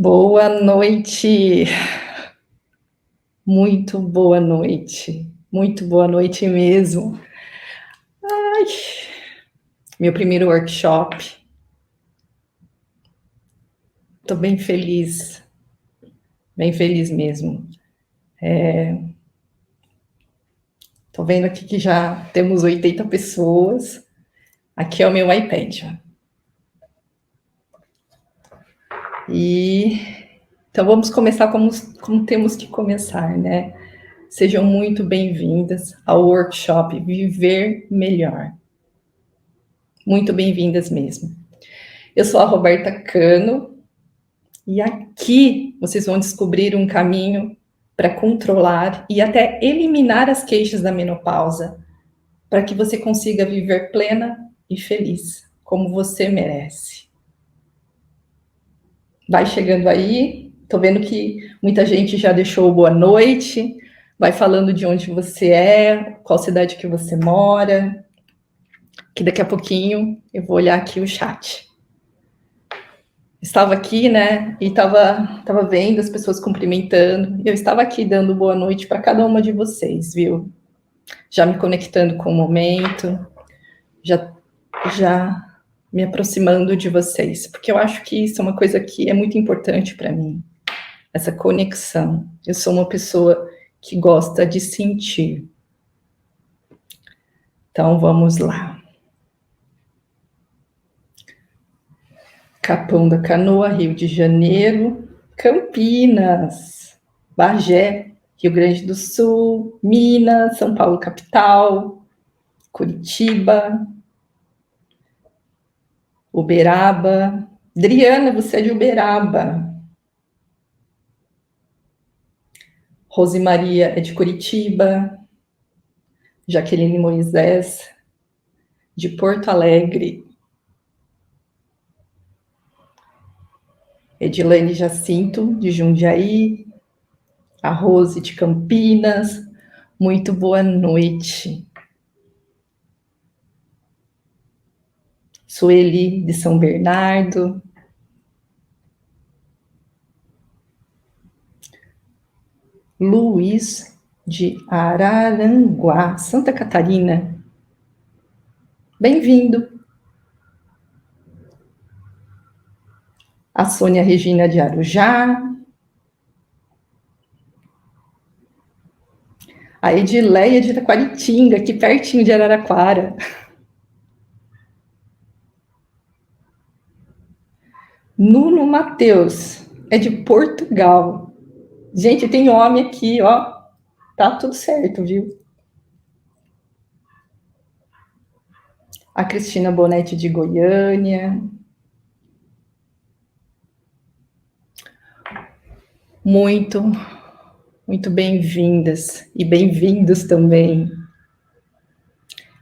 Boa noite, muito boa noite mesmo. Ai, meu primeiro workshop, estou bem feliz mesmo. Estou vendo aqui que já temos 80 pessoas. Aqui é o meu iPad. Então vamos começar como temos que começar, né? Sejam muito bem-vindas ao workshop Viver Melhor. Muito bem-vindas mesmo. Eu sou a Roberta Cano e aqui vocês vão descobrir um caminho para controlar e até eliminar as queixas da menopausa, para que você consiga viver plena e feliz, como você merece. Vai chegando aí, tô vendo que muita gente já deixou boa noite, vai falando de onde você é, qual cidade que você mora, que daqui a pouquinho eu vou olhar aqui o chat. Estava aqui, né, e estava vendo as pessoas cumprimentando, e eu estava aqui dando boa noite para cada uma de vocês, viu? Já me conectando com o momento, já me aproximando de vocês, porque eu acho que isso é uma coisa que é muito importante para mim, essa conexão. Eu sou uma pessoa que gosta de sentir. Então, vamos lá. Capão da Canoa, Rio de Janeiro, Campinas, Bagé, Rio Grande do Sul, Minas, São Paulo capital, Curitiba, Uberaba. Adriana, você é de Uberaba. Rosemaria é de Curitiba. Jaqueline Moisés, de Porto Alegre. Edilene Jacinto, de Jundiaí. A Rose, de Campinas. Muito boa noite. Sueli, de São Bernardo. Luiz, de Araranguá, Santa Catarina. Bem-vindo. A Sônia Regina, de Arujá. A Edileia, de Taquaritinga, aqui pertinho de Araraquara. Nuno Mateus, é de Portugal. Gente, tem homem aqui, ó. Tá tudo certo, viu? A Cristina Bonetti, de Goiânia. Muito bem-vindas e bem-vindos também.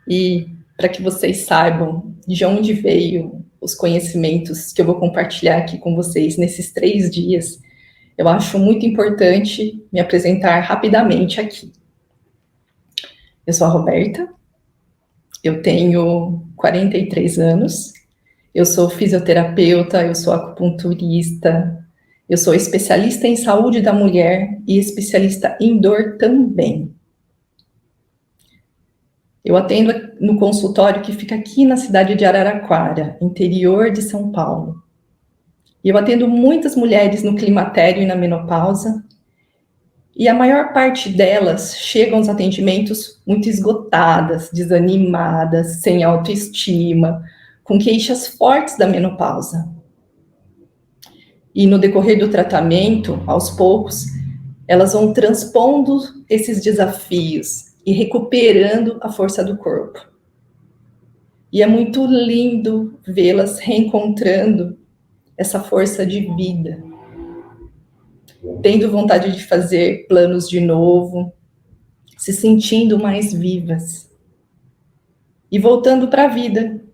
E para que vocês saibam de onde veio os conhecimentos que eu vou compartilhar aqui com vocês nesses 3 dias, eu acho muito importante me apresentar rapidamente aqui. Eu sou a Roberta, eu tenho 43 anos, eu sou fisioterapeuta, eu sou acupunturista, eu sou especialista em saúde da mulher e especialista em dor também. Eu atendo no consultório que fica aqui na cidade de Araraquara, interior de São Paulo. E eu atendo muitas mulheres no climatério e na menopausa, e a maior parte delas chegam aos atendimentos muito esgotadas, desanimadas, sem autoestima, com queixas fortes da menopausa. E no decorrer do tratamento, aos poucos, elas vão transpondo esses desafios e recuperando a força do corpo. E é muito lindo vê-las reencontrando essa força de vida, tendo vontade de fazer planos de novo, se sentindo mais vivas e voltando para a vida,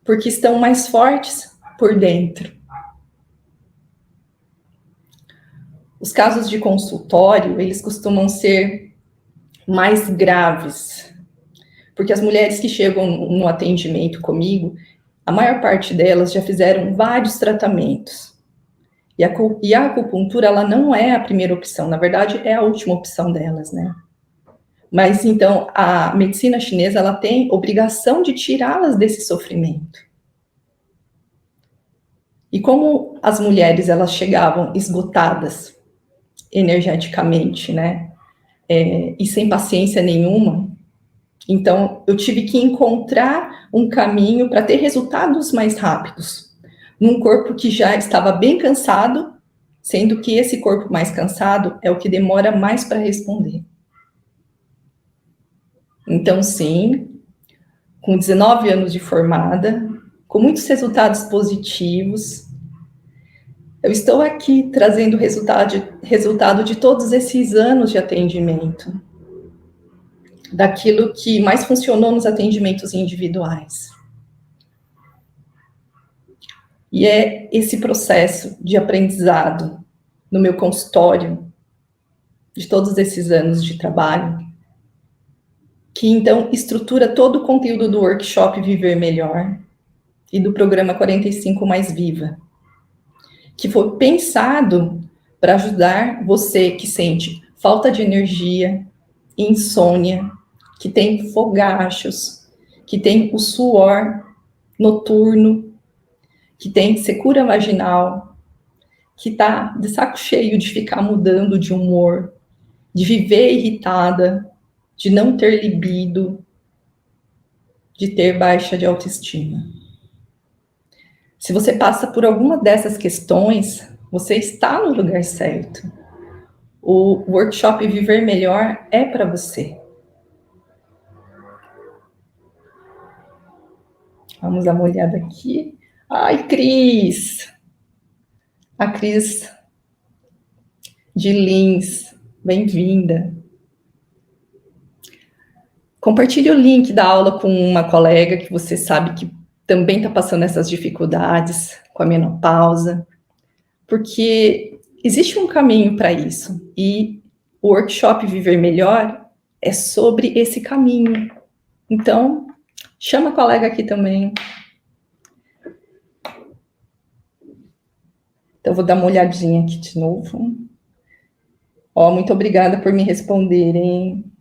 porque estão mais fortes por dentro. Os casos de consultório, eles costumam ser mais graves, porque as mulheres que chegam no atendimento comigo, a maior parte delas já fizeram vários tratamentos. E a acupuntura, ela não é a primeira opção, na verdade, é a última opção delas, né? Mas, então, a medicina chinesa, ela tem obrigação de tirá-las desse sofrimento. E como as mulheres, elas chegavam esgotadas energeticamente, né? E sem paciência nenhuma, então eu tive que encontrar um caminho para ter resultados mais rápidos, num corpo que já estava bem cansado, sendo que esse corpo mais cansado é o que demora mais para responder. Então, sim, com 19 anos de formada, com muitos resultados positivos, eu estou aqui trazendo resultado de todos esses anos de atendimento, daquilo que mais funcionou nos atendimentos individuais. E é esse processo de aprendizado no meu consultório, de todos esses anos de trabalho, que então estrutura todo o conteúdo do workshop Viver Melhor e do programa 45 Mais Viva, que foi pensado para ajudar você que sente falta de energia, insônia, que tem fogachos, que tem o suor noturno, que tem secura vaginal, que está de saco cheio de ficar mudando de humor, de viver irritada, de não ter libido, de ter baixa de autoestima. Se você passa por alguma dessas questões, você está no lugar certo. O workshop Viver Melhor é para você. Vamos dar uma olhada aqui. Ai, Cris! A Cris de Lins, bem-vinda. Compartilhe o link da aula com uma colega que você sabe que também está passando essas dificuldades com a menopausa, porque existe um caminho para isso, e o workshop Viver Melhor é sobre esse caminho. Então, chama a colega aqui também. Então, vou dar uma olhadinha aqui de novo. Ó, muito obrigada por me responderem.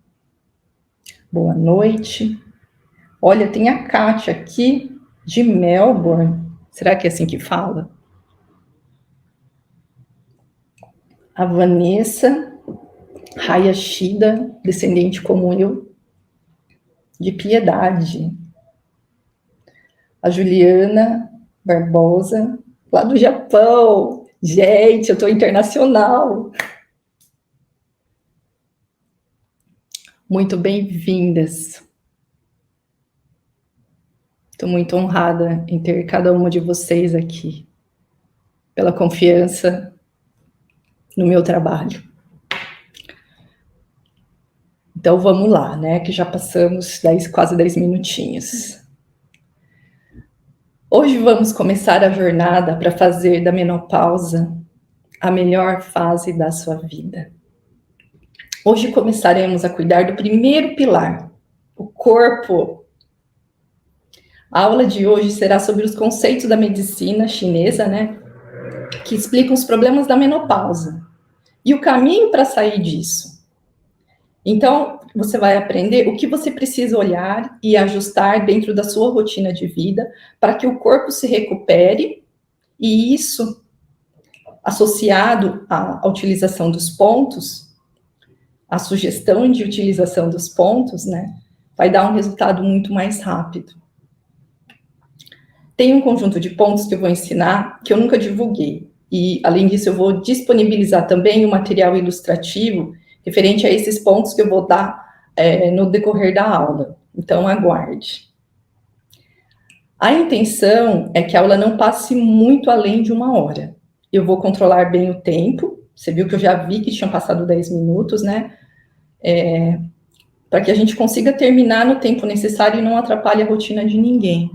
Boa noite. Olha, tem a Kátia aqui, de Melbourne. Será que é assim que fala? A Vanessa Hayashida, descendente como eu, de Piedade. A Juliana Barbosa, lá do Japão. Gente, eu tô internacional. Muito bem-vindas. Estou muito honrada em ter cada uma de vocês aqui, pela confiança no meu trabalho. Então, vamos lá, né, que já passamos quase 10 minutinhos. Hoje vamos começar a jornada para fazer da menopausa a melhor fase da sua vida. Hoje começaremos a cuidar do primeiro pilar, o corpo. A aula de hoje será sobre os conceitos da medicina chinesa, né, que explicam os problemas da menopausa e o caminho para sair disso. Então, você vai aprender o que você precisa olhar e ajustar dentro da sua rotina de vida para que o corpo se recupere, e isso, associado à utilização dos pontos, a sugestão de utilização dos pontos, né, vai dar um resultado muito mais rápido. Tem um conjunto de pontos que eu vou ensinar que eu nunca divulguei. E, além disso, eu vou disponibilizar também um material ilustrativo referente a esses pontos que eu vou dar no decorrer da aula. Então, aguarde. A intenção é que a aula não passe muito além de 1 hora. Eu vou controlar bem o tempo. Você viu que eu já vi que tinham passado 10 minutos, né? Para que a gente consiga terminar no tempo necessário e não atrapalhe a rotina de ninguém.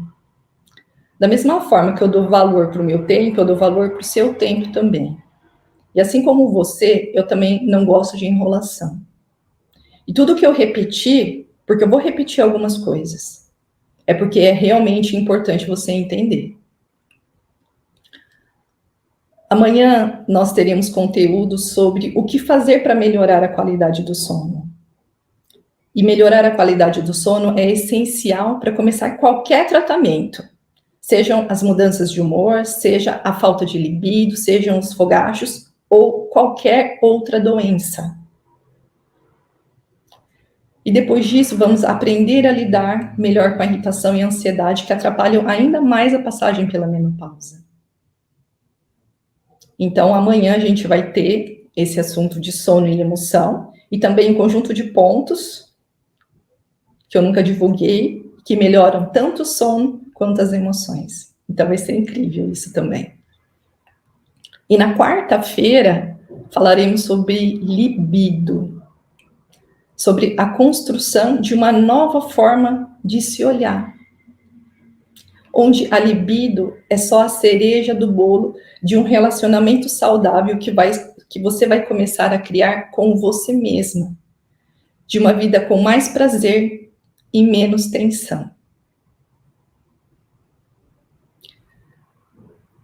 Da mesma forma que eu dou valor para o meu tempo, eu dou valor para o seu tempo também. E assim como você, eu também não gosto de enrolação. E tudo que eu repetir, porque eu vou repetir algumas coisas, é porque é realmente importante você entender. Amanhã nós teremos conteúdo sobre o que fazer para melhorar a qualidade do sono. E melhorar a qualidade do sono é essencial para começar qualquer tratamento. Sejam as mudanças de humor, seja a falta de libido, sejam os fogachos ou qualquer outra doença. E depois disso, vamos aprender a lidar melhor com a irritação e a ansiedade que atrapalham ainda mais a passagem pela menopausa. Então, amanhã a gente vai ter esse assunto de sono e emoção e também um conjunto de pontos que eu nunca divulguei, que melhoram tanto o sono quanto as emoções. Então, vai ser incrível isso também. E na quarta-feira, falaremos sobre libido, sobre a construção de uma nova forma de se olhar, onde a libido é só a cereja do bolo de um relacionamento saudável que você vai começar a criar com você mesma, de uma vida com mais prazer e menos tensão.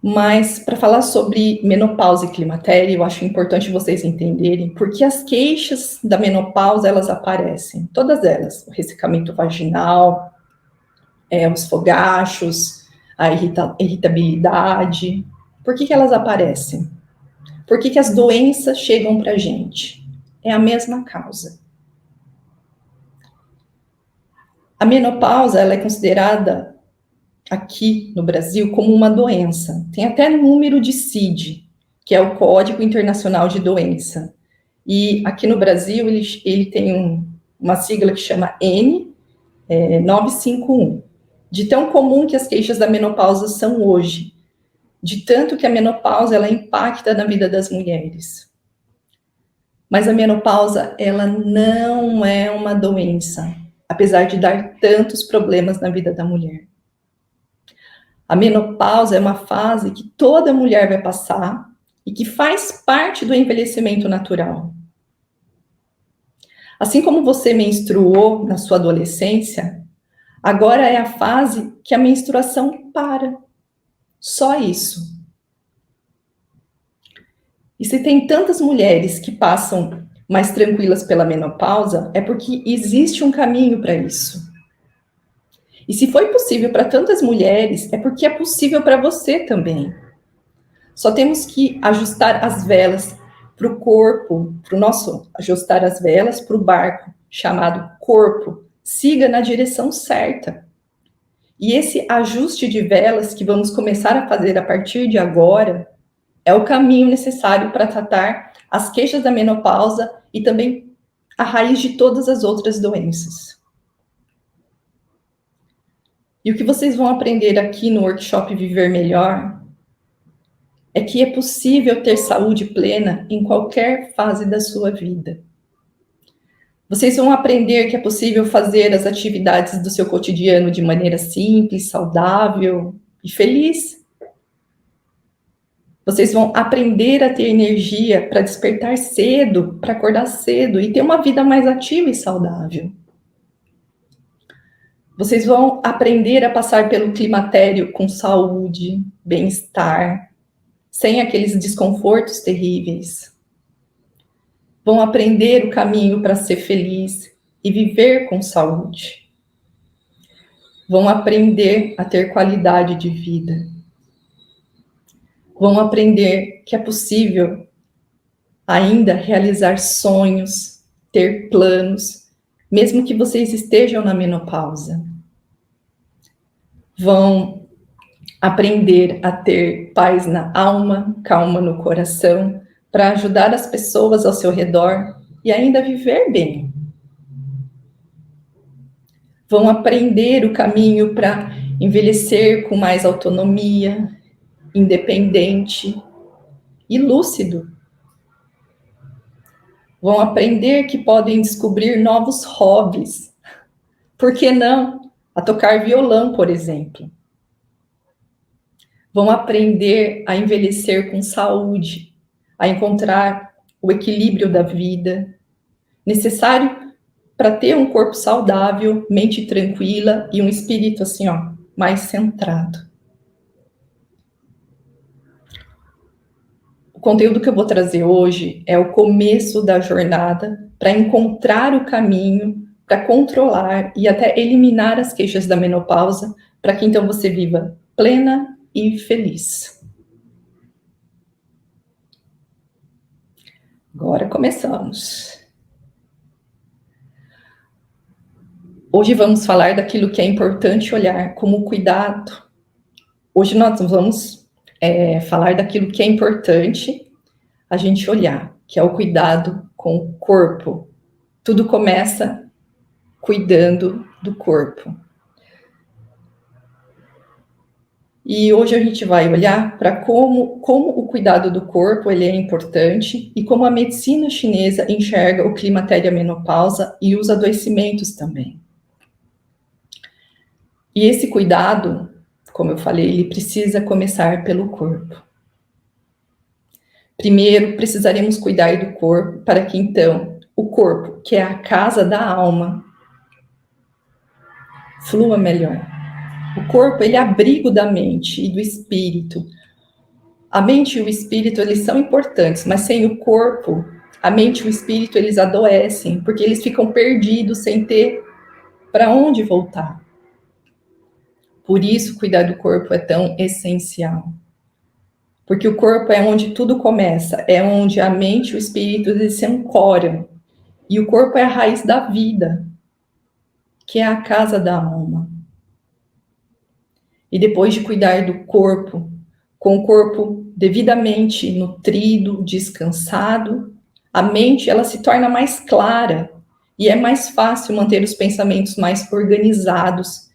Mas, para falar sobre menopausa e climatério, eu acho importante vocês entenderem porque as queixas da menopausa, elas aparecem, todas elas, o ressecamento vaginal, os fogachos, a irritabilidade. Por que elas aparecem? Por que as doenças chegam para a gente? É a mesma causa. A menopausa, ela é considerada aqui no Brasil como uma doença. Tem até número de CID, que é o Código Internacional de Doença. E aqui no Brasil ele tem uma sigla que chama N951. De tão comum que as queixas da menopausa são hoje, de tanto que a menopausa ela impacta na vida das mulheres. Mas a menopausa ela não é uma doença, apesar de dar tantos problemas na vida da mulher. A menopausa é uma fase que toda mulher vai passar e que faz parte do envelhecimento natural. Assim como você menstruou na sua adolescência, agora é a fase que a menstruação para. Só isso. E se tem tantas mulheres que passam mais tranquilas pela menopausa, é porque existe um caminho para isso. E se foi possível para tantas mulheres, é porque é possível para você também. Só temos que ajustar as velas para o corpo, ajustar as velas para o barco chamado corpo, siga na direção certa. E esse ajuste de velas que vamos começar a fazer a partir de agora é o caminho necessário para tratar as queixas da menopausa e também a raiz de todas as outras doenças. E o que vocês vão aprender aqui no workshop Viver Melhor é que é possível ter saúde plena em qualquer fase da sua vida. Vocês vão aprender que é possível fazer as atividades do seu cotidiano de maneira simples, saudável e feliz. Vocês vão aprender a ter energia para despertar cedo, para acordar cedo e ter uma vida mais ativa e saudável. Vocês vão aprender a passar pelo climatério com saúde, bem-estar, sem aqueles desconfortos terríveis. Vão aprender o caminho para ser feliz e viver com saúde. Vão aprender a ter qualidade de vida. Vão aprender que é possível ainda realizar sonhos, ter planos, mesmo que vocês estejam na menopausa. Vão aprender a ter paz na alma, calma no coração, para ajudar as pessoas ao seu redor e ainda viver bem. Vão aprender o caminho para envelhecer com mais autonomia, independente e lúcido. Vão aprender que podem descobrir novos hobbies. Por que não? A tocar violão, por exemplo. Vão aprender a envelhecer com saúde, a encontrar o equilíbrio da vida, necessário para ter um corpo saudável, mente tranquila e um espírito assim, mais centrado. conteúdo que eu vou trazer hoje é o começo da jornada para encontrar o caminho, para controlar e até eliminar as queixas da menopausa, para que então você viva plena e feliz. Agora começamos. Hoje vamos falar daquilo que é importante olhar como cuidado. Hoje nós vamos falar daquilo que é importante a gente olhar, que é o cuidado com o corpo. Tudo começa cuidando do corpo. E hoje a gente vai olhar para como o cuidado do corpo ele é importante e como a medicina chinesa enxerga o climatério e a menopausa e os adoecimentos também. E esse cuidado, como eu falei, ele precisa começar pelo corpo. Primeiro, precisaremos cuidar do corpo para que então o corpo, que é a casa da alma, flua melhor. O corpo, ele é abrigo da mente e do espírito. A mente e o espírito, eles são importantes, mas sem o corpo, a mente e o espírito, eles adoecem, porque eles ficam perdidos sem ter para onde voltar. Por isso, cuidar do corpo é tão essencial. Porque o corpo é onde tudo começa, é onde a mente e o espírito, eles se ancoram. E o corpo é a raiz da vida, que é a casa da alma. E depois de cuidar do corpo, com o corpo devidamente nutrido, descansado, a mente ela se torna mais clara e é mais fácil manter os pensamentos mais organizados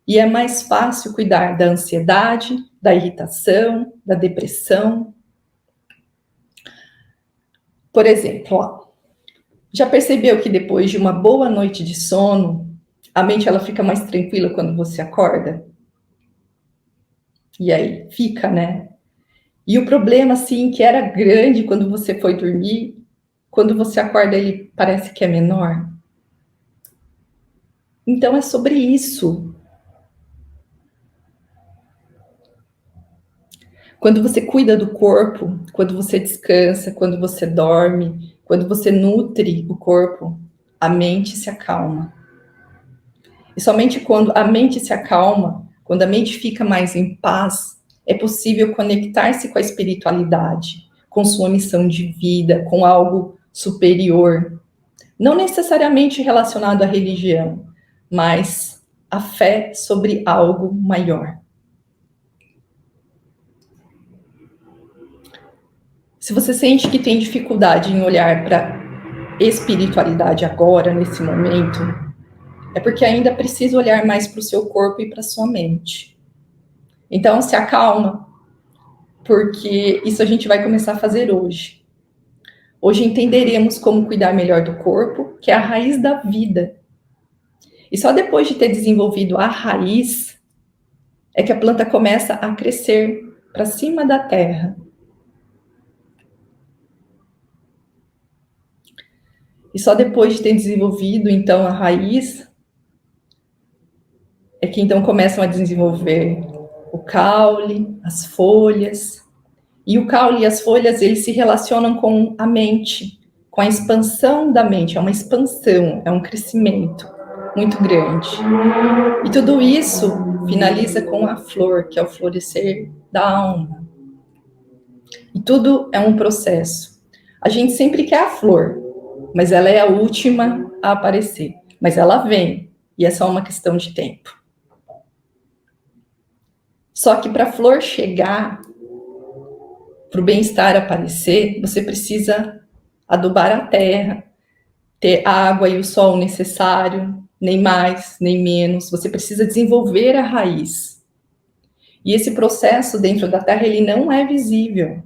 e é mais fácil cuidar da ansiedade, da irritação, da depressão. Por exemplo, já percebeu que depois de uma boa noite de sono, a mente ela fica mais tranquila quando você acorda? E aí, fica, né? E o problema, assim, que era grande quando você foi dormir, quando você acorda, ele parece que é menor. Então, é sobre isso. Quando você cuida do corpo, quando você descansa, quando você dorme, quando você nutre o corpo, a mente se acalma. E somente quando a mente se acalma, quando a mente fica mais em paz, é possível conectar-se com a espiritualidade, com sua missão de vida, com algo superior. Não necessariamente relacionado à religião, mas a fé sobre algo maior. Se você sente que tem dificuldade em olhar para espiritualidade agora, nesse momento, é porque ainda precisa olhar mais para o seu corpo e para a sua mente. Então, se acalma, porque isso a gente vai começar a fazer hoje. Hoje entenderemos como cuidar melhor do corpo, que é a raiz da vida. E só depois de ter desenvolvido a raiz, é que a planta começa a crescer para cima da terra. E só depois de ter desenvolvido, então, a raiz, é que então começam a desenvolver o caule, as folhas. E o caule e as folhas, eles se relacionam com a mente, com a expansão da mente. É uma expansão, é um crescimento muito grande. E tudo isso finaliza com a flor, que é o florescer da alma. E tudo é um processo. A gente sempre quer a flor, mas ela é a última a aparecer. Mas ela vem, e é só uma questão de tempo. Só que para a flor chegar, para o bem-estar aparecer, você precisa adubar a terra, ter a água e o sol necessário, nem mais, nem menos. Você precisa desenvolver a raiz. E esse processo dentro da terra, ele não é visível.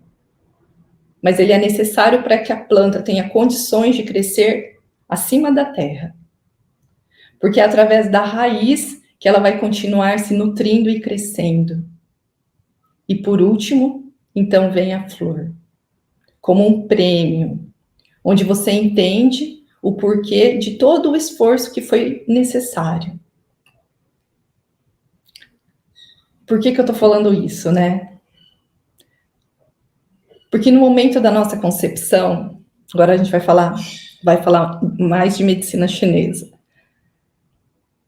Mas ele é necessário para que a planta tenha condições de crescer acima da terra. Porque é através da raiz que ela vai continuar se nutrindo e crescendo. E por último, então vem a flor, como um prêmio, onde você entende o porquê de todo o esforço que foi necessário. Por que eu estou falando isso, né? Porque no momento da nossa concepção, agora a gente vai falar mais de medicina chinesa.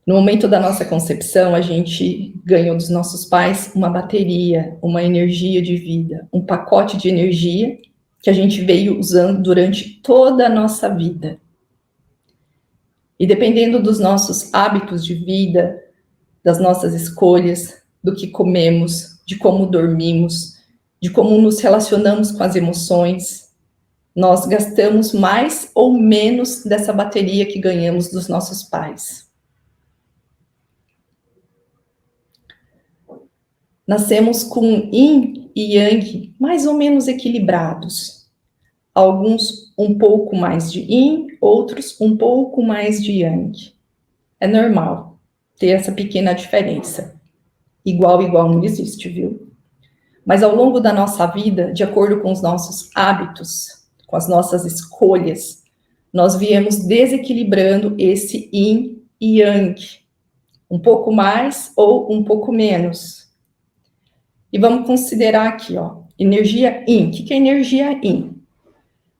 No momento da nossa concepção, a gente ganhou dos nossos pais uma bateria, uma energia de vida, um pacote de energia que a gente veio usando durante toda a nossa vida. E dependendo dos nossos hábitos de vida, das nossas escolhas, do que comemos, de como dormimos, de como nos relacionamos com as emoções, nós gastamos mais ou menos dessa bateria que ganhamos dos nossos pais. Nascemos com yin e yang mais ou menos equilibrados. Alguns um pouco mais de yin, outros um pouco mais de yang. É normal ter essa pequena diferença. Igual não existe, viu? Mas ao longo da nossa vida, de acordo com os nossos hábitos, com as nossas escolhas, nós viemos desequilibrando esse yin e yang. Um pouco mais ou um pouco menos. E vamos considerar aqui, ó, energia yin. O que é energia yin?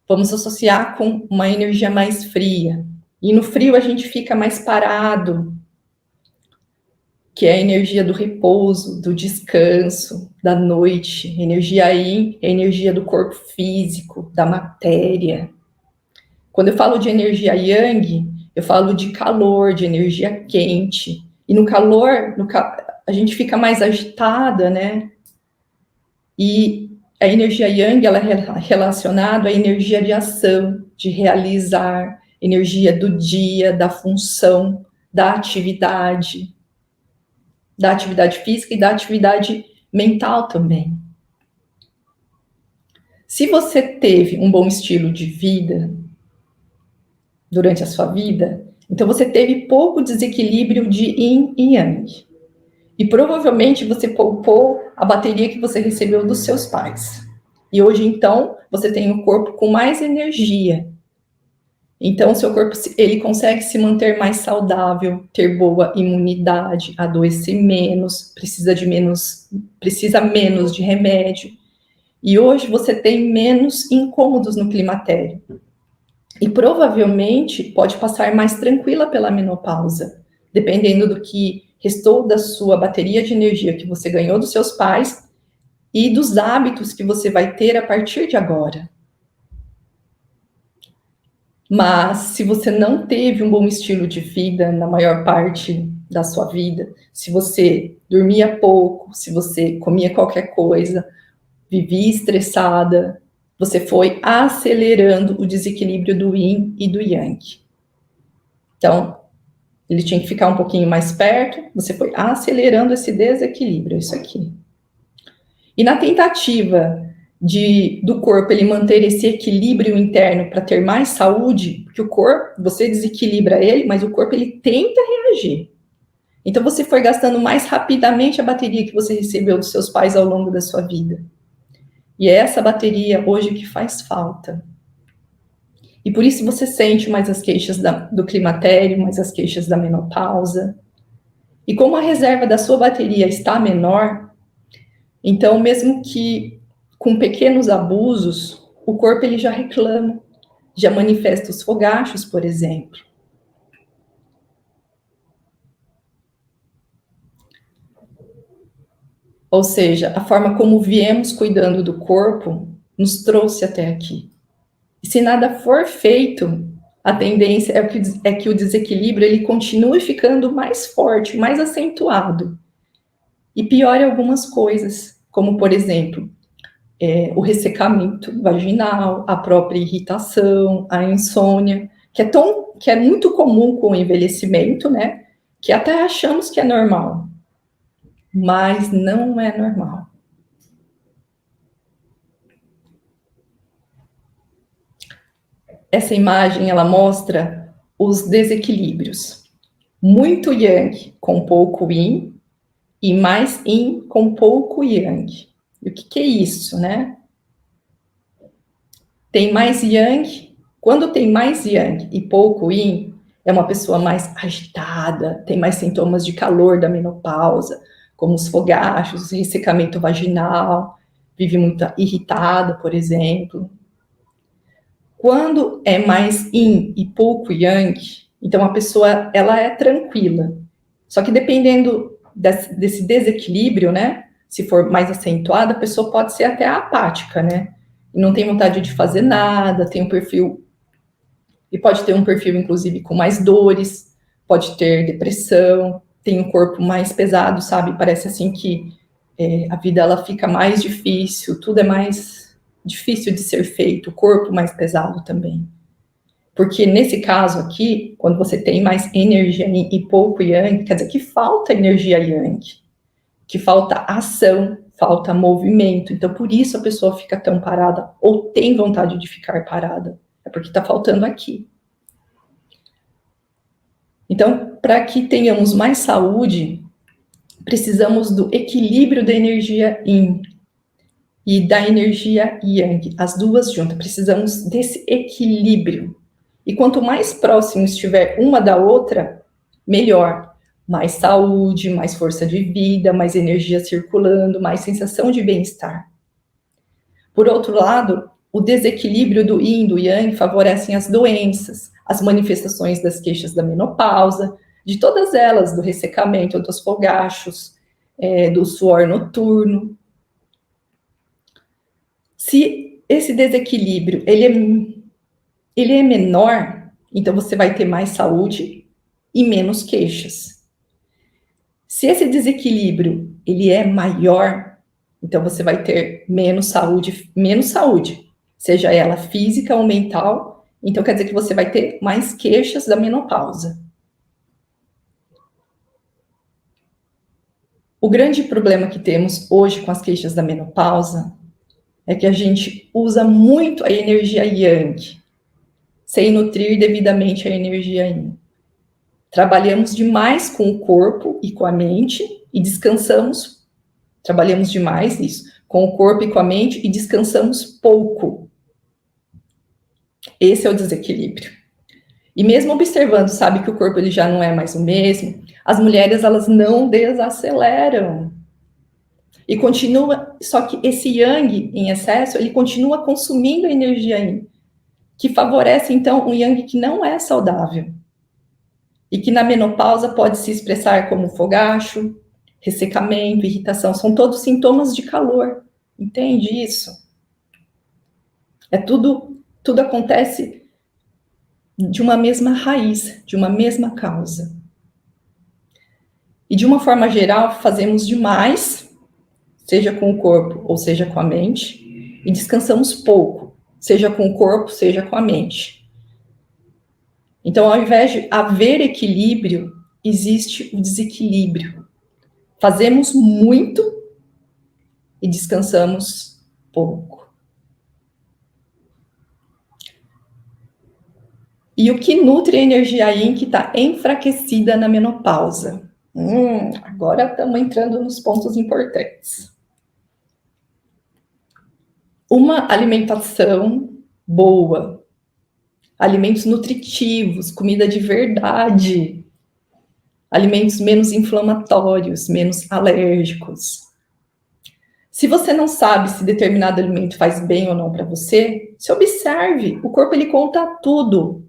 Vamos associar com uma energia mais fria. E no frio a gente fica mais parado, que é a energia do repouso, do descanso, da noite. Energia yin é a energia do corpo físico, da matéria. Quando eu falo de energia yang, eu falo de calor, de energia quente. E no calor, a gente fica mais agitada, né? E a energia yang, ela é relacionada à energia de ação, de realizar, energia do dia, da função, da atividade física e da atividade mental também. Se você teve um bom estilo de vida durante a sua vida, então você teve pouco desequilíbrio de yin e yang. E provavelmente você poupou a bateria que você recebeu dos seus pais. E hoje, então, você tem um corpo com mais energia. Então, o seu corpo, ele consegue se manter mais saudável, ter boa imunidade, adoecer menos, precisa menos de remédio. E hoje você tem menos incômodos no climatério. E provavelmente pode passar mais tranquila pela menopausa, dependendo do que restou da sua bateria de energia que você ganhou dos seus pais e dos hábitos que você vai ter a partir de agora. Mas se você não teve um bom estilo de vida na maior parte da sua vida, se você dormia pouco, se você comia qualquer coisa, vivia estressada, você foi acelerando o desequilíbrio do yin e do yang. Então, ele tinha que ficar um pouquinho mais perto, você foi acelerando esse desequilíbrio, isso aqui. E na tentativa do corpo ele manter esse equilíbrio interno para ter mais saúde, porque o corpo, você desequilibra ele, mas o corpo ele tenta reagir. Então você foi gastando mais rapidamente a bateria que você recebeu dos seus pais ao longo da sua vida. E é essa bateria hoje que faz falta. E por isso você sente mais as queixas do climatério, mais as queixas da menopausa. E como a reserva da sua bateria está menor, então mesmo que com pequenos abusos, o corpo ele já reclama, já manifesta os fogachos, por exemplo. Ou seja, a forma como viemos cuidando do corpo nos trouxe até aqui. E se nada for feito, a tendência é que o desequilíbrio ele continue ficando mais forte, mais acentuado. E piore algumas coisas, como, por exemplo, o ressecamento vaginal, a própria irritação, a insônia, que é muito comum com o envelhecimento, né? Que até achamos que é normal, mas não é normal. Essa imagem, ela mostra os desequilíbrios. Muito yang com pouco yin e mais yin com pouco yang. E o que é isso, né? Tem mais yang. Quando tem mais yang e pouco yin, é uma pessoa mais agitada, tem mais sintomas de calor da menopausa, como os fogachos, ressecamento vaginal, vive muito irritado, por exemplo. Quando é mais yin e pouco yang, então a pessoa ela é tranquila. Só que dependendo desse desequilíbrio, né? Se for mais acentuada, a pessoa pode ser até apática, né? E não tem vontade de fazer nada, tem um perfil, e pode ter um perfil, inclusive, com mais dores, pode ter depressão, tem um corpo mais pesado, sabe? Parece assim que a vida ela fica mais difícil, tudo é mais difícil de ser feito, o corpo mais pesado também. Porque nesse caso aqui, quando você tem mais energia e pouco yang, quer dizer que falta energia yang, que falta ação, falta movimento. Então, por isso a pessoa fica tão parada ou tem vontade de ficar parada. É porque está faltando aqui. Então, para que tenhamos mais saúde, precisamos do equilíbrio da energia yin e da energia yang, as duas juntas. Precisamos desse equilíbrio. E quanto mais próximo estiver uma da outra, melhor. Mais saúde, mais força de vida, mais energia circulando, mais sensação de bem-estar. Por outro lado, o desequilíbrio do yin e do yang favorecem as doenças, as manifestações das queixas da menopausa, de todas elas, do ressecamento dos fogachos, do suor noturno. Se esse desequilíbrio ele é menor, então você vai ter mais saúde e menos queixas. Se esse desequilíbrio ele é maior, então você vai ter menos saúde, seja ela física ou mental, então quer dizer que você vai ter mais queixas da menopausa. O grande problema que temos hoje com as queixas da menopausa é que a gente usa muito a energia yang, sem nutrir devidamente a energia yin. Trabalhamos demais com o corpo e com a mente e descansamos. Trabalhamos demais isso, com o corpo e com a mente e descansamos pouco. Esse é o desequilíbrio. E mesmo observando, sabe, que o corpo ele já não é mais o mesmo, as mulheres elas não desaceleram. E continua, só que esse yang em excesso, ele continua consumindo a energia yin, que favorece então um yang que não é saudável. E que na menopausa pode se expressar como fogacho, ressecamento, irritação, são todos sintomas de calor. Entende isso? Tudo acontece de uma mesma raiz, de uma mesma causa. E de uma forma geral, fazemos demais, seja com o corpo ou seja com a mente, e descansamos pouco, seja com o corpo, seja com a mente. Então, ao invés de haver equilíbrio, existe o desequilíbrio. Fazemos muito e descansamos pouco. E o que nutre a energia yin que está enfraquecida na menopausa? Agora estamos entrando nos pontos importantes. Uma alimentação boa, alimentos nutritivos, comida de verdade, alimentos menos inflamatórios, menos alérgicos. Se você não sabe se determinado alimento faz bem ou não para você, se observe, o corpo ele conta tudo.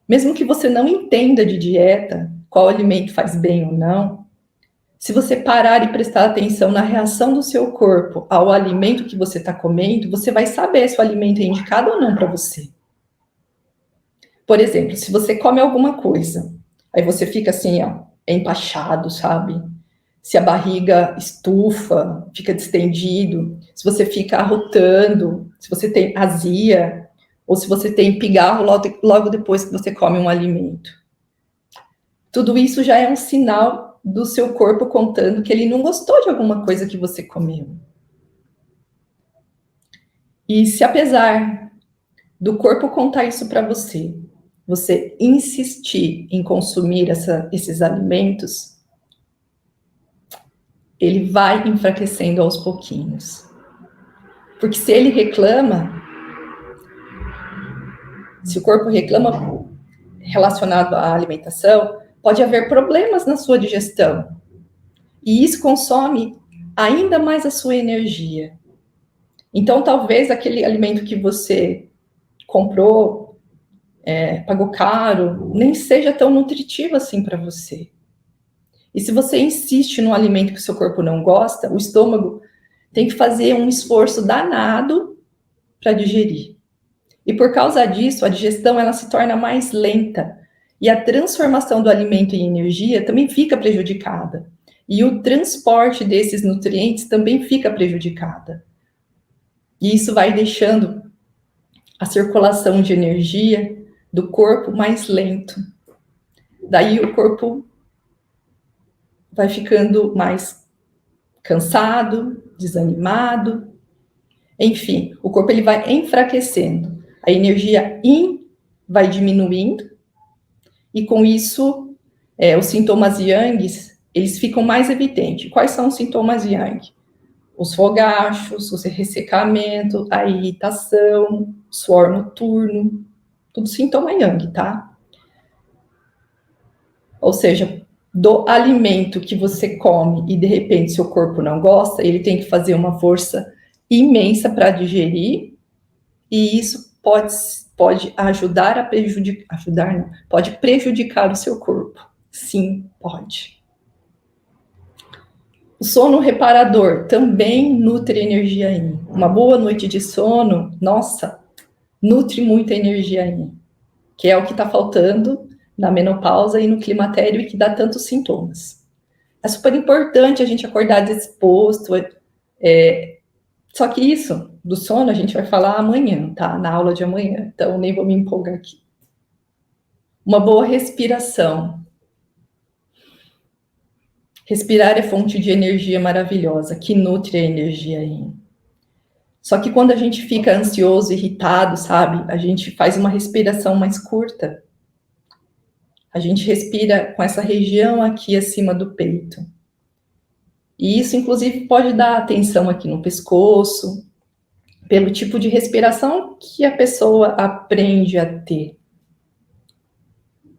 Mesmo que você não entenda de dieta, qual alimento faz bem ou não, se você parar e prestar atenção na reação do seu corpo ao alimento que você está comendo, você vai saber se o alimento é indicado ou não para você. Por exemplo, se você come alguma coisa, aí você fica assim, ó, empachado, sabe? Se a barriga estufa, fica distendido, se você fica arrotando, se você tem azia, ou se você tem pigarro logo depois que você come um alimento. Tudo isso já é um sinal do seu corpo contando que ele não gostou de alguma coisa que você comeu. E se apesar do corpo contar isso para você, você insistir em consumir esses alimentos, ele vai enfraquecendo aos pouquinhos. Porque se ele reclama, se o corpo reclama relacionado à alimentação, pode haver problemas na sua digestão. E isso consome ainda mais a sua energia. Então, talvez aquele alimento que você comprou, pagou caro, nem seja tão nutritivo assim para você. E se você insiste num alimento que o seu corpo não gosta, o estômago tem que fazer um esforço danado para digerir. E por causa disso, a digestão ela se torna mais lenta. E a transformação do alimento em energia também fica prejudicada. E o transporte desses nutrientes também fica prejudicada. E isso vai deixando a circulação de energia do corpo mais lento. Daí o corpo vai ficando mais cansado, desanimado. Enfim, o corpo ele vai enfraquecendo. A energia yin vai diminuindo. E com isso, os sintomas yang, eles ficam mais evidentes. Quais são os sintomas yang? Os fogachos, o ressecamento, a irritação, suor noturno, tudo sintoma yang, tá? Ou seja, do alimento que você come e de repente seu corpo não gosta, ele tem que fazer uma força imensa para digerir, e isso pode ajudar a prejudicar, não, pode prejudicar o seu corpo. Sim, pode. O sono reparador também nutre energia yin. Uma boa noite de sono, nossa, nutre muita energia yin, que é o que está faltando na menopausa e no climatério e que dá tantos sintomas. É super importante a gente acordar disposto. Só que isso, do sono, a gente vai falar amanhã, tá? Na aula de amanhã, então nem vou me empolgar aqui. Uma boa respiração. Respirar é fonte de energia maravilhosa, que nutre a energia yin. Só que quando a gente fica ansioso, irritado, sabe? A gente faz uma respiração mais curta. A gente respira com essa região aqui acima do peito. E isso, inclusive, pode dar tensão aqui no pescoço, pelo tipo de respiração que a pessoa aprende a ter.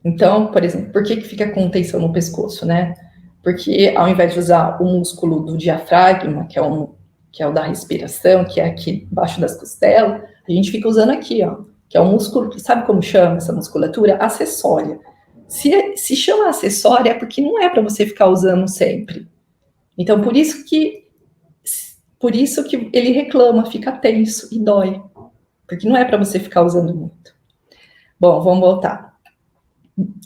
Então, por exemplo, por que fica com tensão no pescoço, né? Porque ao invés de usar o músculo do diafragma, que é o da respiração, que é aqui embaixo das costelas, a gente fica usando aqui, ó, que é o músculo, sabe como chama essa musculatura? Acessória. Se chama acessória é porque não é para você ficar usando sempre. Então, por isso que ele reclama, fica tenso e dói. Porque não é para você ficar usando muito. Bom, vamos voltar.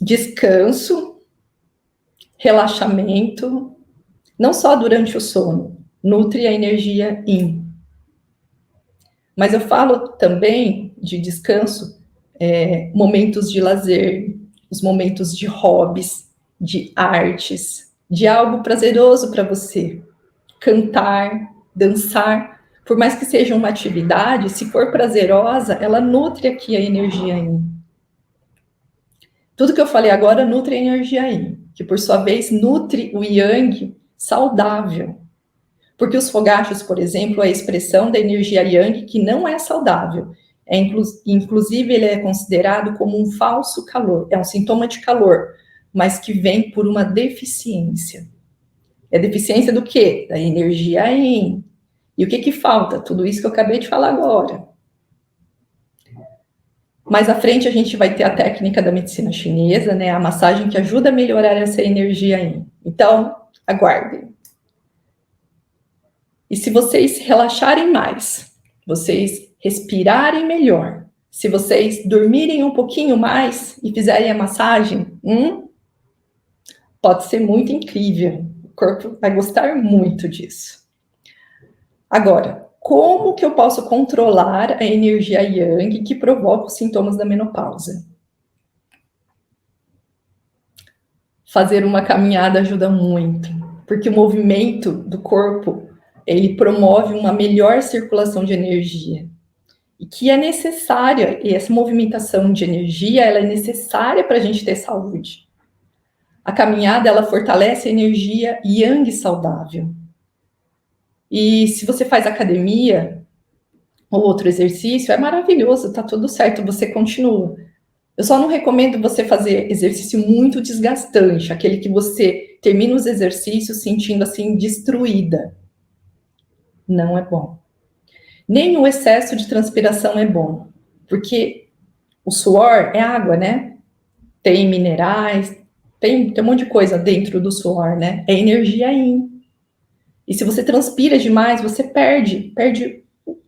Descanso, relaxamento, não só durante o sono, nutre a energia yin. Mas eu falo também de descanso, momentos de lazer, os momentos de hobbies, de artes, de algo prazeroso para você. Cantar, dançar, por mais que seja uma atividade, se for prazerosa, ela nutre aqui a energia yin. Tudo que eu falei agora nutre a energia yin, que por sua vez nutre o yang saudável. Porque os fogachos, por exemplo, é a expressão da energia yang que não é saudável. Inclusive, ele é considerado como um falso calor, é um sintoma de calor, mas que vem por uma deficiência. É deficiência do quê? Da energia yin. E o que falta? Tudo isso que eu acabei de falar agora. Mais à frente a gente vai ter a técnica da medicina chinesa, né? A massagem que ajuda a melhorar essa energia yin. Então, aguardem. E se vocês relaxarem mais, vocês respirarem melhor, se vocês dormirem um pouquinho mais e fizerem a massagem, pode ser muito incrível. O corpo vai gostar muito disso. Agora, como que eu posso controlar a energia yang que provoca os sintomas da menopausa? Fazer uma caminhada ajuda muito, porque o movimento do corpo, ele promove uma melhor circulação de energia, e que é necessária, e essa movimentação de energia, ela é necessária para a gente ter saúde. A caminhada, ela fortalece a energia yang saudável. E se você faz academia ou outro exercício, é maravilhoso, tá tudo certo, você continua. Eu só não recomendo você fazer exercício muito desgastante, aquele que você termina os exercícios sentindo assim destruída. Não é bom. Nem o excesso de transpiração é bom, porque o suor é água, né? Tem minerais, tem um monte de coisa dentro do suor, né? É energia yin. E se você transpira demais, você perde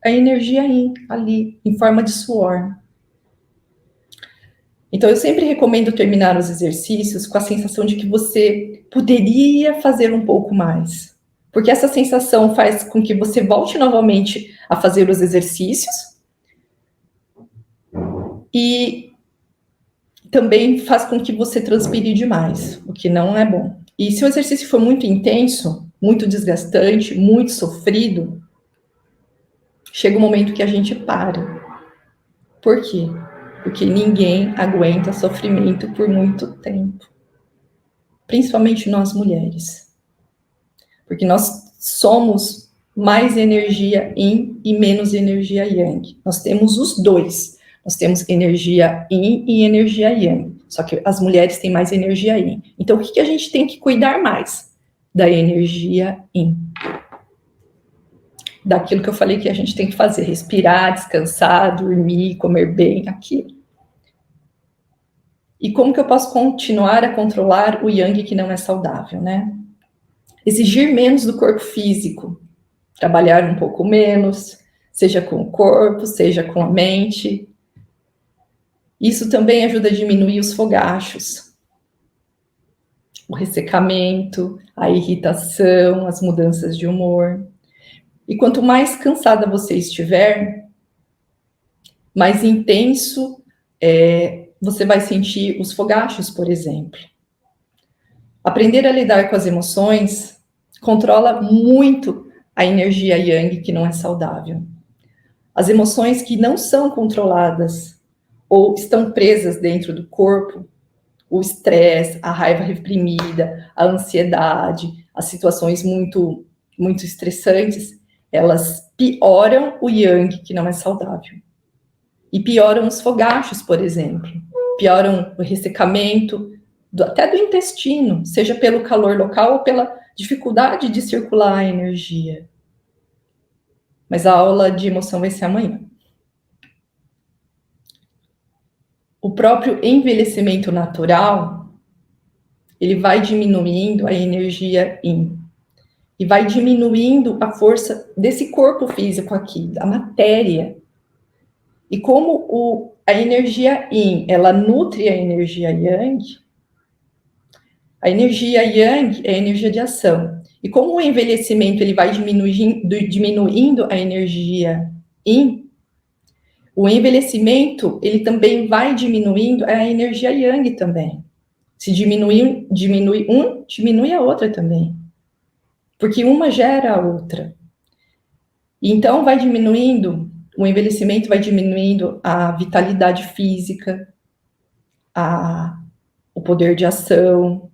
a energia yin ali, em forma de suor. Então, eu sempre recomendo terminar os exercícios com a sensação de que você poderia fazer um pouco mais. Porque essa sensação faz com que você volte novamente a fazer os exercícios e também faz com que você transpire demais, o que não é bom. E se o exercício for muito intenso, muito desgastante, muito sofrido, chega um momento que a gente para. Por quê? Porque ninguém aguenta sofrimento por muito tempo. Principalmente nós mulheres. Porque nós somos mais energia yin e menos energia yang. Nós temos os dois. Nós temos energia yin e energia yang. Só que as mulheres têm mais energia yin. Então, o que a gente tem que cuidar mais? Da energia yin. Daquilo que eu falei que a gente tem que fazer. Respirar, descansar, dormir, comer bem, aquilo. E como que eu posso continuar a controlar o yang que não é saudável, né? Exigir menos do corpo físico. Trabalhar um pouco menos, seja com o corpo, seja com a mente. Isso também ajuda a diminuir os fogachos, o ressecamento, a irritação, as mudanças de humor. E quanto mais cansada você estiver, mais intenso você vai sentir os fogachos, por exemplo. Aprender a lidar com as emoções controla muito a energia yang que não é saudável. As emoções que não são controladas ou estão presas dentro do corpo, o estresse, a raiva reprimida, a ansiedade, as situações muito, muito estressantes, elas pioram o yang que não é saudável. E pioram os fogachos, por exemplo. Pioram o ressecamento, até do intestino, seja pelo calor local ou pela dificuldade de circular a energia. Mas a aula de emoção vai ser amanhã. O próprio envelhecimento natural, ele vai diminuindo a energia yin. E vai diminuindo a força desse corpo físico aqui, da matéria. E como a energia yin, ela nutre a energia yang, a energia yang é a energia de ação. E como o envelhecimento ele vai diminuindo a energia yin, o envelhecimento ele também vai diminuindo a energia yang também. Se diminui um, diminui a outra também. Porque uma gera a outra. E então vai diminuindo, o envelhecimento vai diminuindo a vitalidade física, o poder de ação.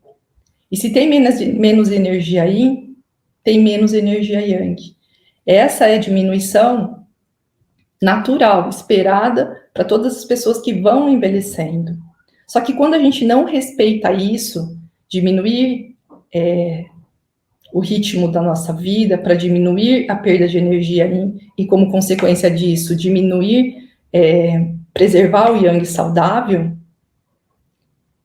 E se tem menos energia yin, tem menos energia yang. Essa é a diminuição natural, esperada para todas as pessoas que vão envelhecendo. Só que quando a gente não respeita isso, diminuir o ritmo da nossa vida para diminuir a perda de energia yin e, como consequência disso, preservar o yang saudável,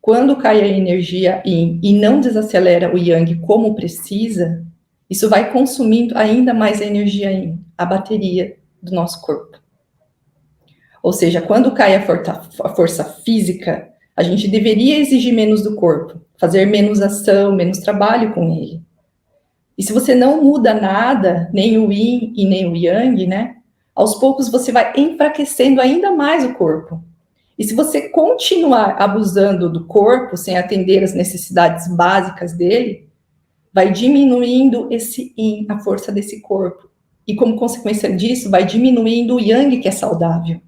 quando cai a energia yin e não desacelera o yang como precisa, isso vai consumindo ainda mais a energia yin, a bateria do nosso corpo. Ou seja, quando cai a força física, a gente deveria exigir menos do corpo, fazer menos ação, menos trabalho com ele. E se você não muda nada, nem o yin e nem o yang, né? Aos poucos você vai enfraquecendo ainda mais o corpo. E se você continuar abusando do corpo, sem atender as necessidades básicas dele, vai diminuindo esse yin, a força desse corpo. E como consequência disso, vai diminuindo o yang que é saudável.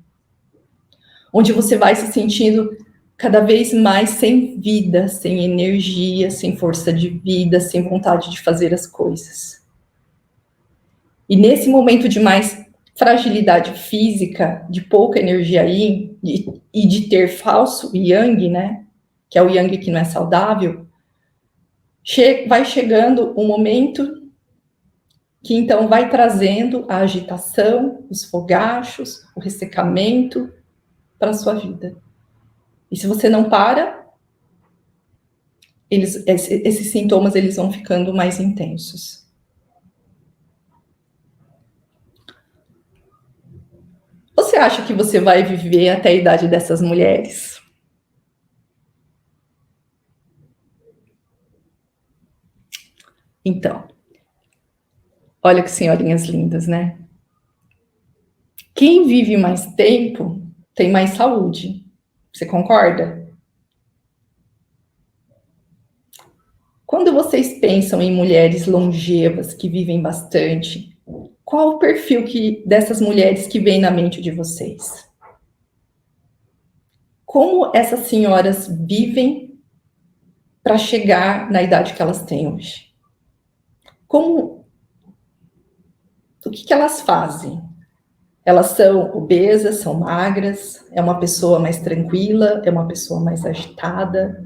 Onde você vai se sentindo cada vez mais sem vida, sem energia, sem força de vida, sem vontade de fazer as coisas. E nesse momento de mais fragilidade física, de pouca energia yin, e de ter falso yang, né, que é o yang que não é saudável, vai chegando um momento que então vai trazendo a agitação, os fogachos, o ressecamento para a sua vida. E se você não para, esses sintomas eles vão ficando mais intensos. Você acha que você vai viver até a idade dessas mulheres? Então, olha que senhorinhas lindas, né? Quem vive mais tempo tem mais saúde. Você concorda? Quando vocês pensam em mulheres longevas que vivem bastante, qual o perfil dessas mulheres que vem na mente de vocês? Como essas senhoras vivem para chegar na idade que elas têm hoje? O que elas fazem? Elas são obesas, são magras, é uma pessoa mais tranquila, é uma pessoa mais agitada,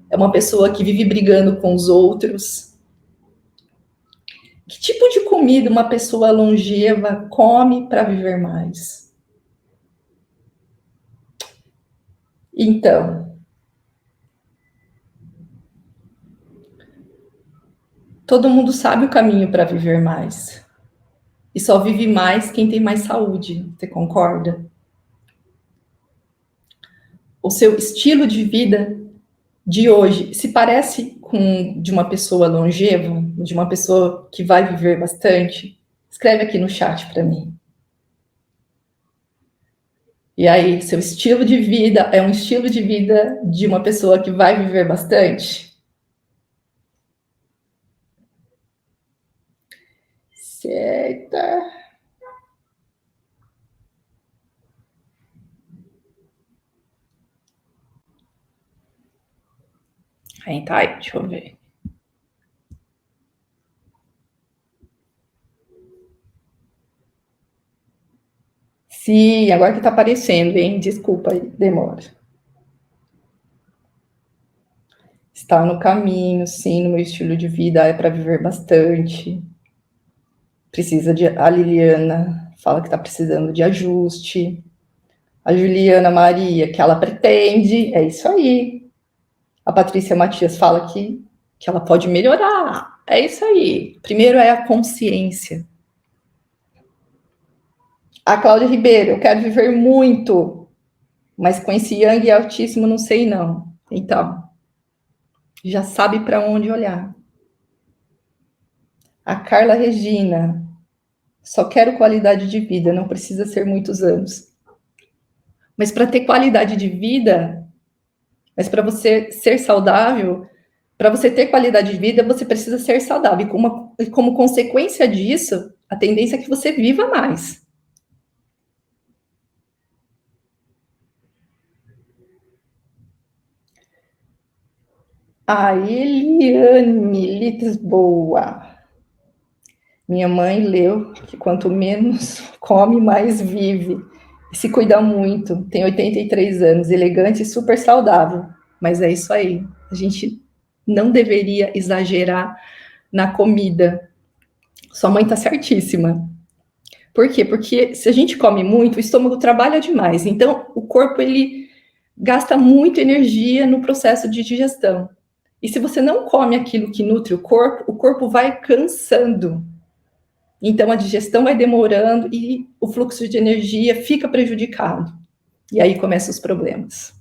é uma pessoa que vive brigando com os outros. Que tipo de comida uma pessoa longeva come para viver mais? Então, todo mundo sabe o caminho para viver mais. E só vive mais quem tem mais saúde. Você concorda? O seu estilo de vida de hoje se parece com de uma pessoa longeva, de uma pessoa que vai viver bastante? Escreve aqui no chat para mim. E aí, seu estilo de vida é um estilo de vida de uma pessoa que vai viver bastante? Certa. Aí, tá aí, deixa eu ver. Sim, agora que tá aparecendo, hein? Desculpa aí, demora. Está no caminho, sim, no meu estilo de vida é para viver bastante. Precisa de. A Liliana fala que está precisando de ajuste. A Juliana Maria, que ela pretende, é isso aí. A Patrícia Matias fala que ela pode melhorar, é isso aí. Primeiro é a consciência. A Cláudia Ribeiro, eu quero viver muito, mas com esse Yang altíssimo não sei não. Então, já sabe para onde olhar. A Carla Regina, só quero qualidade de vida, não precisa ser muitos anos. Mas para ter qualidade de vida, mas para você ser saudável, para você ter qualidade de vida, você precisa ser saudável. E como consequência disso, a tendência é que você viva mais. A Eliane Lisboa. Minha mãe leu que quanto menos come, mais vive. E se cuida muito. Tem 83 anos, elegante e super saudável. Mas é isso aí. A gente não deveria exagerar na comida. Sua mãe está certíssima. Por quê? Porque se a gente come muito, o estômago trabalha demais. Então, o corpo ele gasta muita energia no processo de digestão. E se você não come aquilo que nutre o corpo vai cansando. Então, a digestão vai demorando e o fluxo de energia fica prejudicado. E aí começam os problemas.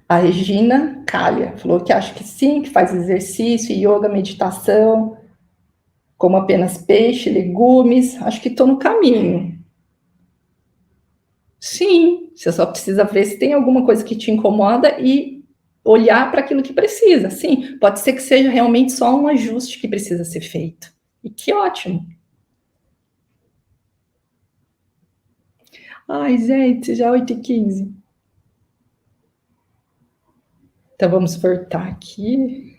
A Regina Calha falou que acha que sim, que faz exercício, yoga, meditação, como apenas peixe, legumes. Acho que estou no caminho. Sim, você só precisa ver se tem alguma coisa que te incomoda e olhar para aquilo que precisa. Sim, pode ser que seja realmente só um ajuste que precisa ser feito. E que ótimo. Ai, gente, já 8h15. Então, vamos voltar aqui.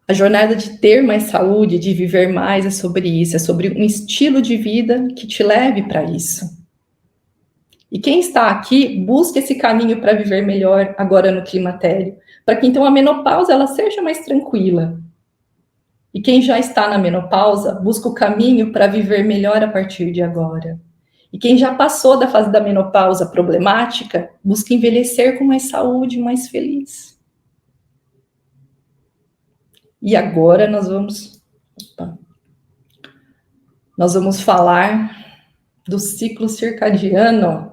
A jornada de ter mais saúde, de viver mais, é sobre isso. É sobre um estilo de vida que te leve para isso. E quem está aqui, busca esse caminho para viver melhor agora no climatério, para que então a menopausa ela seja mais tranquila. E quem já está na menopausa, busca o caminho para viver melhor a partir de agora. E quem já passou da fase da menopausa problemática, busca envelhecer com mais saúde, mais feliz. E agora nós vamos falar do ciclo circadiano.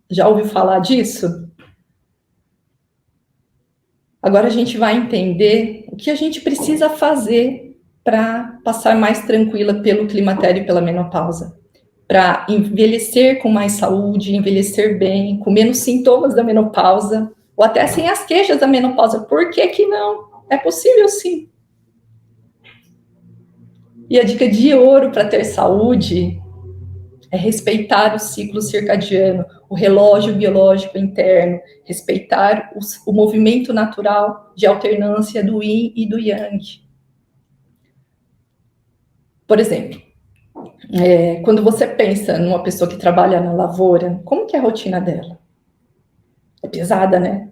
Já ouviu falar disso? Agora a gente vai entender o que a gente precisa fazer para passar mais tranquila pelo climatério e pela menopausa. Para envelhecer com mais saúde, envelhecer bem, com menos sintomas da menopausa, ou até sem as queixas da menopausa. Por que que não? É possível sim. E a dica de ouro para ter saúde é respeitar o ciclo circadiano, o relógio biológico interno, respeitar o movimento natural de alternância do yin e do yang. Por exemplo, quando você pensa numa pessoa que trabalha na lavoura, como que é a rotina dela? É pesada, né?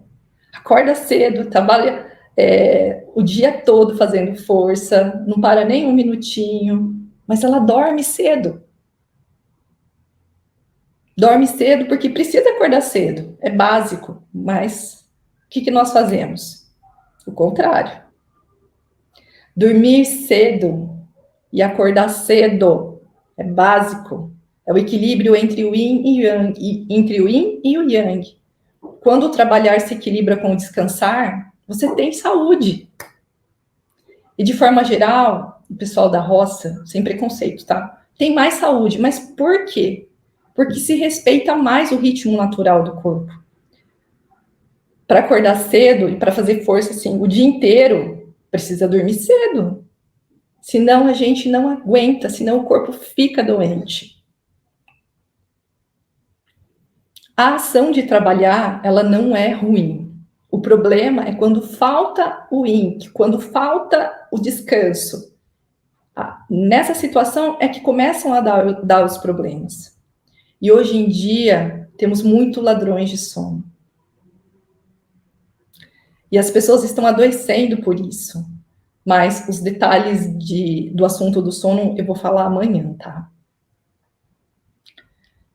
Acorda cedo, trabalha o dia todo fazendo força, não para nem um minutinho, mas ela dorme cedo. Dorme cedo porque precisa acordar cedo, é básico, mas o que nós fazemos? O contrário. Dormir cedo e acordar cedo é básico, é o equilíbrio entre o yin e o yang, entre o yin e o yang. Quando o trabalhar se equilibra com o descansar, você tem saúde. E de forma geral, o pessoal da roça, sem preconceito, tá? Tem mais saúde, mas por quê? Porque se respeita mais o ritmo natural do corpo. Para acordar cedo e para fazer força assim o dia inteiro, precisa dormir cedo. Senão a gente não aguenta, senão o corpo fica doente. A ação de trabalhar, ela não é ruim. O problema é quando falta o yin, quando falta o descanso. Nessa situação é que começam a dar os problemas. E hoje em dia, temos muitos ladrões de sono. E as pessoas estão adoecendo por isso. Mas os detalhes do assunto do sono eu vou falar amanhã, tá?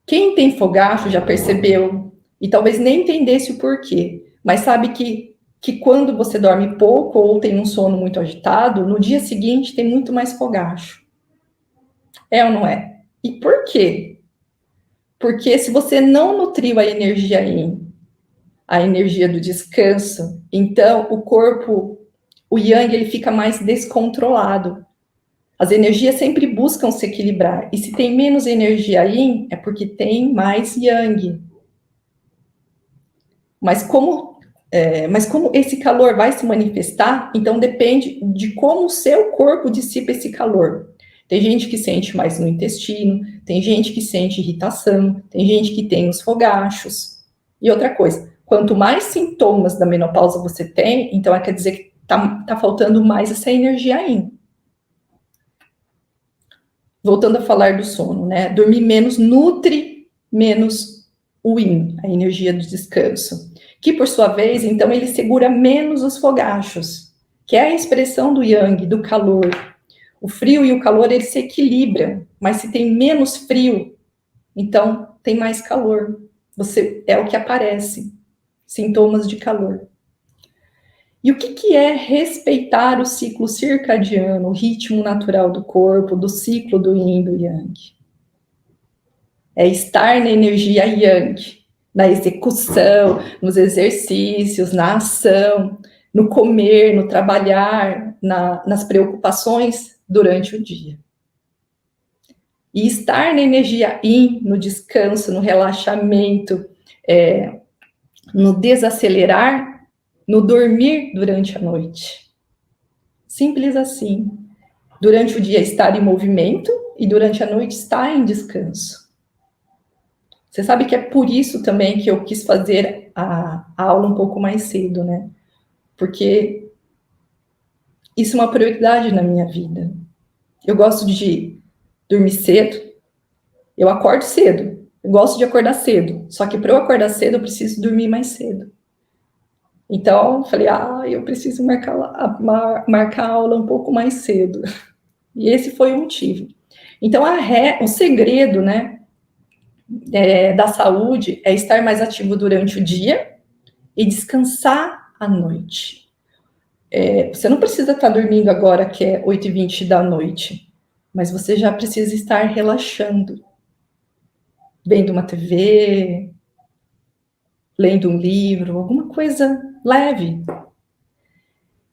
Quem tem fogacho já percebeu, e talvez nem entendesse o porquê, mas sabe que quando você dorme pouco ou tem um sono muito agitado, no dia seguinte tem muito mais fogacho. É ou não é? E por quê? Porque se você não nutriu a energia yin, a energia do descanso, então o corpo, o yang, ele fica mais descontrolado. As energias sempre buscam se equilibrar. E se tem menos energia yin, é porque tem mais yang. Mas como esse calor vai se manifestar, então depende de como o seu corpo dissipa esse calor. Tem gente que sente mais no intestino, tem gente que sente irritação, tem gente que tem os fogachos. E outra coisa, quanto mais sintomas da menopausa você tem, então quer dizer que tá faltando mais essa energia yin. Voltando a falar do sono, né? Dormir menos nutre menos o yin, a energia do descanso. Que, por sua vez, então, ele segura menos os fogachos, que é a expressão do yang, do calor. O frio e o calor, eles se equilibram, mas se tem menos frio, então tem mais calor. É o que aparece, sintomas de calor. E o que é respeitar o ciclo circadiano, o ritmo natural do corpo, do ciclo do yin e do yang? É estar na energia yang, na execução, nos exercícios, na ação, no comer, no trabalhar, nas preocupações durante o dia. E estar na energia yin, no descanso, no relaxamento, no desacelerar, no dormir durante a noite. Simples assim. Durante o dia estar em movimento e durante a noite estar em descanso. Você sabe que é por isso também que eu quis fazer a aula um pouco mais cedo, né? Porque isso é uma prioridade na minha vida. Eu gosto de dormir cedo, eu acordo cedo, Eu gosto de acordar cedo, só que para eu acordar cedo eu preciso dormir mais cedo. Então, falei, eu preciso marcar a aula um pouco mais cedo. E esse foi o motivo. Então, o segredo, né, da saúde é estar mais ativo durante o dia e descansar à noite. Você não precisa estar dormindo agora, que é 8h20 da noite, mas você já precisa estar relaxando, vendo uma TV, lendo um livro, alguma coisa leve.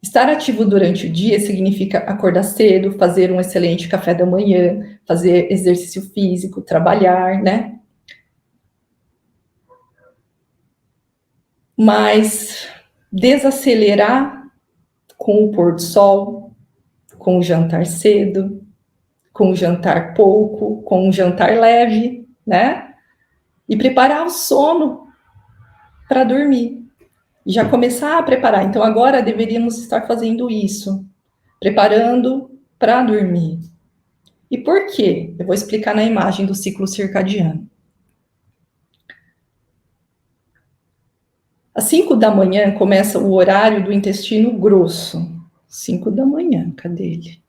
Estar ativo durante o dia significa acordar cedo, fazer um excelente café da manhã, fazer exercício físico, trabalhar, né? Mas desacelerar com o pôr do sol, com o jantar cedo, com o jantar pouco, com um jantar leve, né? E preparar o sono para dormir. E já começar a preparar. Então, agora deveríamos estar fazendo isso, preparando para dormir. E por quê? Eu vou explicar na imagem do ciclo circadiano. Às 5 da manhã começa o horário do intestino grosso. 5 da manhã, cadê ele?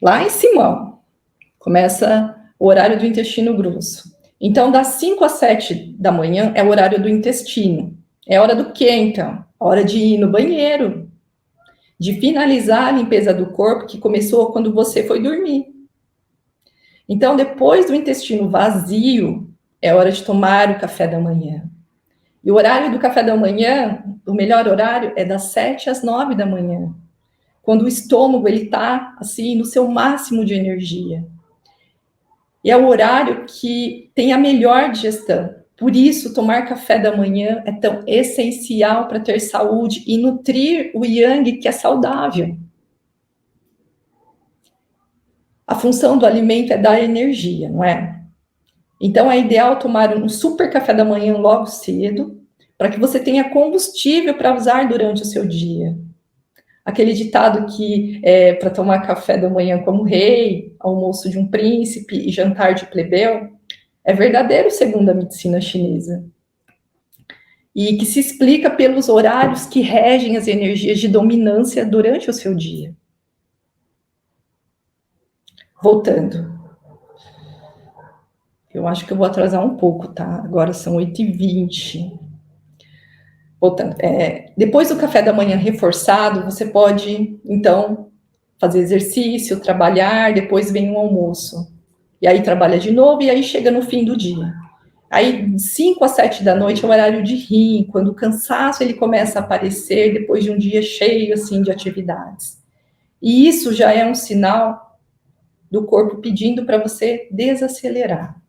Lá em cima, começa o horário do intestino grosso. Então, das 5 às 7 da manhã é o horário do intestino. É hora do quê, então? A hora de ir no banheiro, de finalizar a limpeza do corpo que começou quando você foi dormir. Então, depois do intestino vazio, é hora de tomar o café da manhã. E o horário do café da manhã, o melhor horário, é das 7 às 9 da manhã. Quando o estômago ele está assim no seu máximo de energia. E é o horário que tem a melhor digestão. Por isso, tomar café da manhã é tão essencial para ter saúde e nutrir o yang, que é saudável. A função do alimento é dar energia, não é? Então, é ideal tomar um super café da manhã logo cedo, para que você tenha combustível para usar durante o seu dia. Aquele ditado que é para tomar café da manhã como rei, almoço de um príncipe e jantar de plebeu, é verdadeiro segundo a medicina chinesa. E que se explica pelos horários que regem as energias de dominância durante o seu dia. Voltando. Eu acho que eu vou atrasar um pouco, tá? Agora são 8h20. Voltando. Depois do café da manhã reforçado, você pode, então, fazer exercício, trabalhar, depois vem um almoço. E aí trabalha de novo, e aí chega no fim do dia. Aí, 5 às 7 da noite é o horário de rir, quando o cansaço ele começa a aparecer depois de um dia cheio, assim, de atividades. E isso já é um sinal do corpo pedindo para você desacelerar.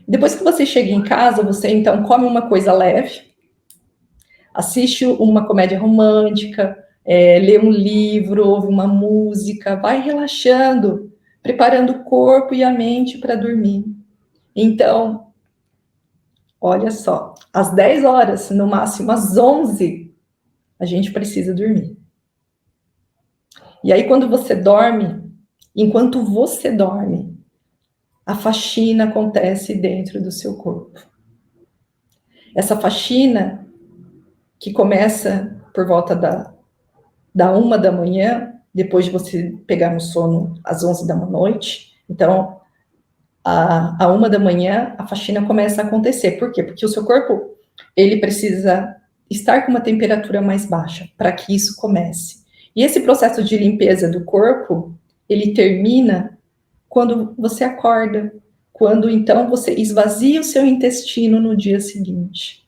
Depois que você chega em casa, você, então, come uma coisa leve, assiste uma comédia romântica, lê um livro, ouve uma música, vai relaxando, preparando o corpo e a mente para dormir. Então, olha só, às 10 horas, no máximo às 11, a gente precisa dormir. E aí, quando você dorme, enquanto você dorme, a faxina acontece dentro do seu corpo. Essa faxina, que começa por volta da 1 da manhã, depois de você pegar no sono às 11 da noite. Então, à 1 da manhã, a faxina começa a acontecer. Por quê? Porque o seu corpo, ele precisa estar com uma temperatura mais baixa para que isso comece. E esse processo de limpeza do corpo, ele termina quando você acorda, quando então você esvazia o seu intestino no dia seguinte.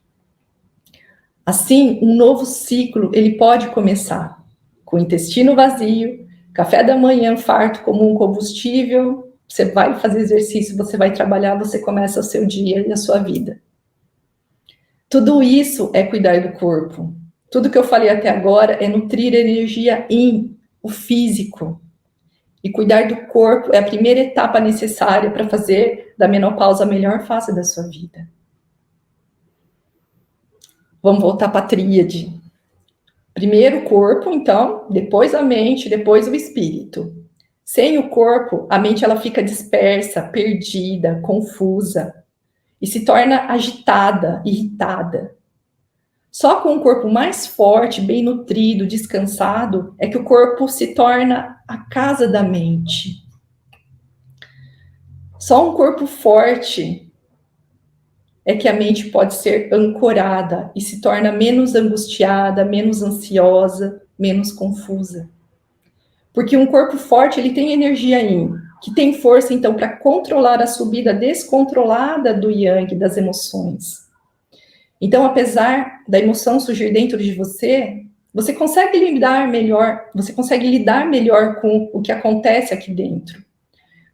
Assim, um novo ciclo, ele pode começar com o intestino vazio, café da manhã farto como um combustível, você vai fazer exercício, você vai trabalhar, você começa o seu dia e a sua vida. Tudo isso é cuidar do corpo. Tudo que eu falei até agora é nutrir energia o físico. E cuidar do corpo é a primeira etapa necessária para fazer da menopausa a melhor fase da sua vida. Vamos voltar para a tríade. Primeiro o corpo, então, depois a mente, depois o espírito. Sem o corpo, a mente ela fica dispersa, perdida, confusa e se torna agitada, irritada. Só com um corpo mais forte, bem nutrido, descansado, é que o corpo se torna a casa da mente. Só um corpo forte é que a mente pode ser ancorada e se torna menos angustiada, menos ansiosa, menos confusa. Porque um corpo forte, ele tem energia yin, que tem força, então, para controlar a subida descontrolada do yang, das emoções. Então, apesar da emoção surgir dentro de você, você consegue lidar melhor com o que acontece aqui dentro.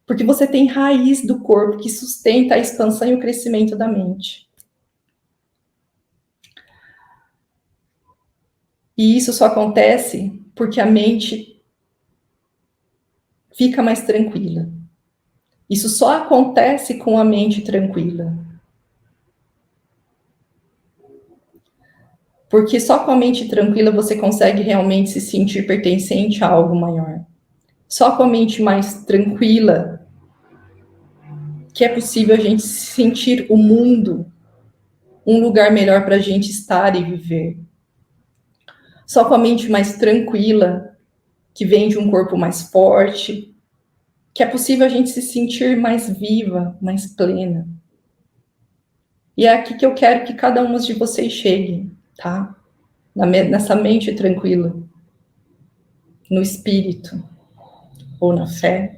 Porque você tem raiz do corpo que sustenta a expansão e o crescimento da mente. E isso só acontece porque a mente fica mais tranquila. Isso só acontece com a mente tranquila. Porque só com a mente tranquila você consegue realmente se sentir pertencente a algo maior. Só com a mente mais tranquila que é possível a gente sentir o mundo um lugar melhor para a gente estar e viver. Só com a mente mais tranquila, que vem de um corpo mais forte, que é possível a gente se sentir mais viva, mais plena. E é aqui que eu quero que cada um de vocês cheguem, tá? Nessa mente tranquila, no espírito ou na fé.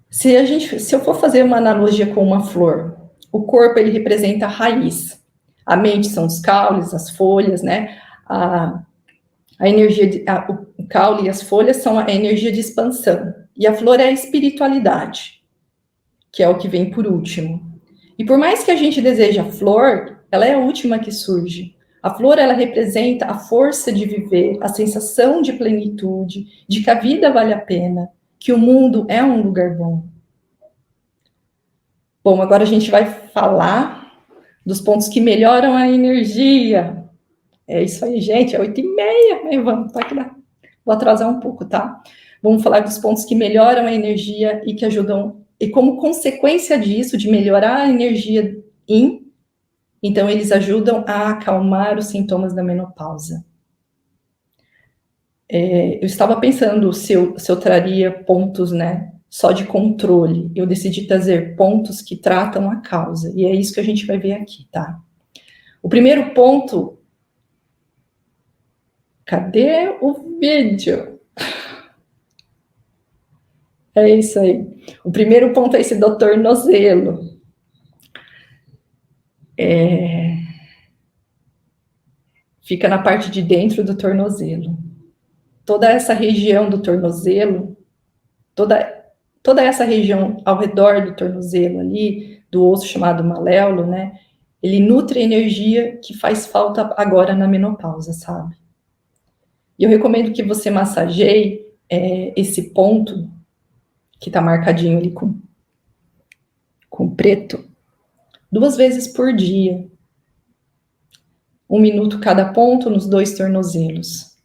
Se eu for fazer uma analogia com uma flor, o corpo ele representa a raiz, a mente são os caules, as folhas, né? A energia, o caule e as folhas são a energia de expansão, e a flor é a espiritualidade, que é o que vem por último. E por mais que a gente deseje a flor, ela é a última que surge. A flor, ela representa a força de viver, a sensação de plenitude, de que a vida vale a pena, que o mundo é um lugar bom. Bom, agora a gente vai falar dos pontos que melhoram a energia. É isso aí, gente, é 8h30, né? Vamos, tá aqui lá. Vou atrasar um pouco, tá? Vamos falar dos pontos que melhoram a energia e que ajudam, e como consequência disso, de melhorar a energia yin, então eles ajudam a acalmar os sintomas da menopausa. Eu estava pensando se eu traria pontos, né, só de controle. Eu decidi trazer pontos que tratam a causa, e é isso que a gente vai ver aqui, tá? O primeiro ponto... Cadê o vídeo? É isso aí. O primeiro ponto é esse do tornozelo. Fica na parte de dentro do tornozelo. Toda essa região do tornozelo, toda essa região ao redor do tornozelo ali, do osso chamado maléolo, né? Ele nutre energia que faz falta agora na menopausa, sabe? E eu recomendo que você massageie esse ponto que tá marcadinho ali com preto, 2 vezes por dia. 1 minuto cada ponto nos 2 tornozelos.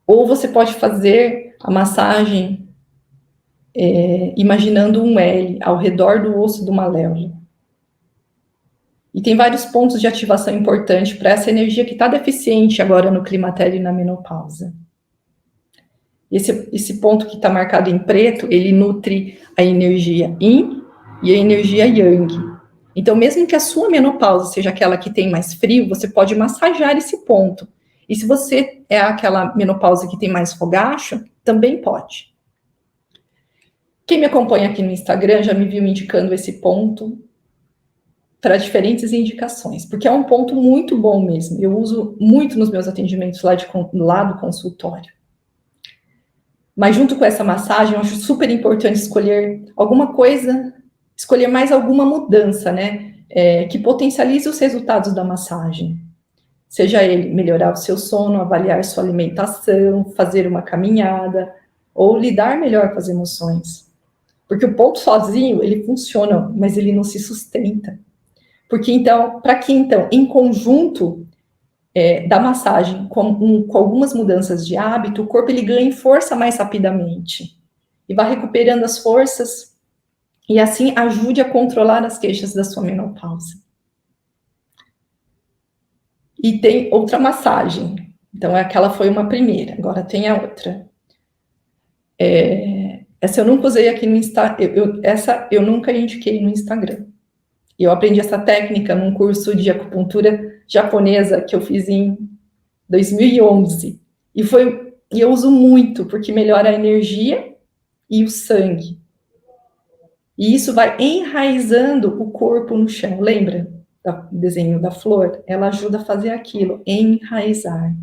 Ou você pode fazer a massagem imaginando um L ao redor do osso do maléolo. E tem vários pontos de ativação importantes para essa energia que está deficiente agora no climatério e na menopausa. Esse ponto que está marcado em preto, ele nutre a energia yin e a energia yang. Então, mesmo que a sua menopausa seja aquela que tem mais frio, você pode massagear esse ponto. E se você é aquela menopausa que tem mais fogacho, também pode. Quem me acompanha aqui no Instagram já me viu indicando esse ponto para diferentes indicações, porque é um ponto muito bom mesmo. Eu uso muito nos meus atendimentos lá do consultório. Mas junto com essa massagem, eu acho super importante escolher alguma coisa, escolher mais alguma mudança, né? Que potencialize os resultados da massagem. Seja ele melhorar o seu sono, avaliar sua alimentação, fazer uma caminhada, ou lidar melhor com as emoções. Porque o ponto sozinho, ele funciona, mas ele não se sustenta. Porque então, para que então, em conjunto, da massagem com algumas mudanças de hábito, o corpo ele ganha em força mais rapidamente e vai recuperando as forças e assim ajude a controlar as queixas da sua menopausa. E tem outra massagem. Então, aquela foi uma primeira, agora tem a outra. Essa eu nunca usei aqui no Instagram, essa eu nunca indiquei no Instagram. Eu aprendi essa técnica num curso de acupuntura japonesa que eu fiz em 2011. E eu uso muito, porque melhora a energia e o sangue. E isso vai enraizando o corpo no chão. Lembra do desenho da flor? Ela ajuda a fazer aquilo, enraizar.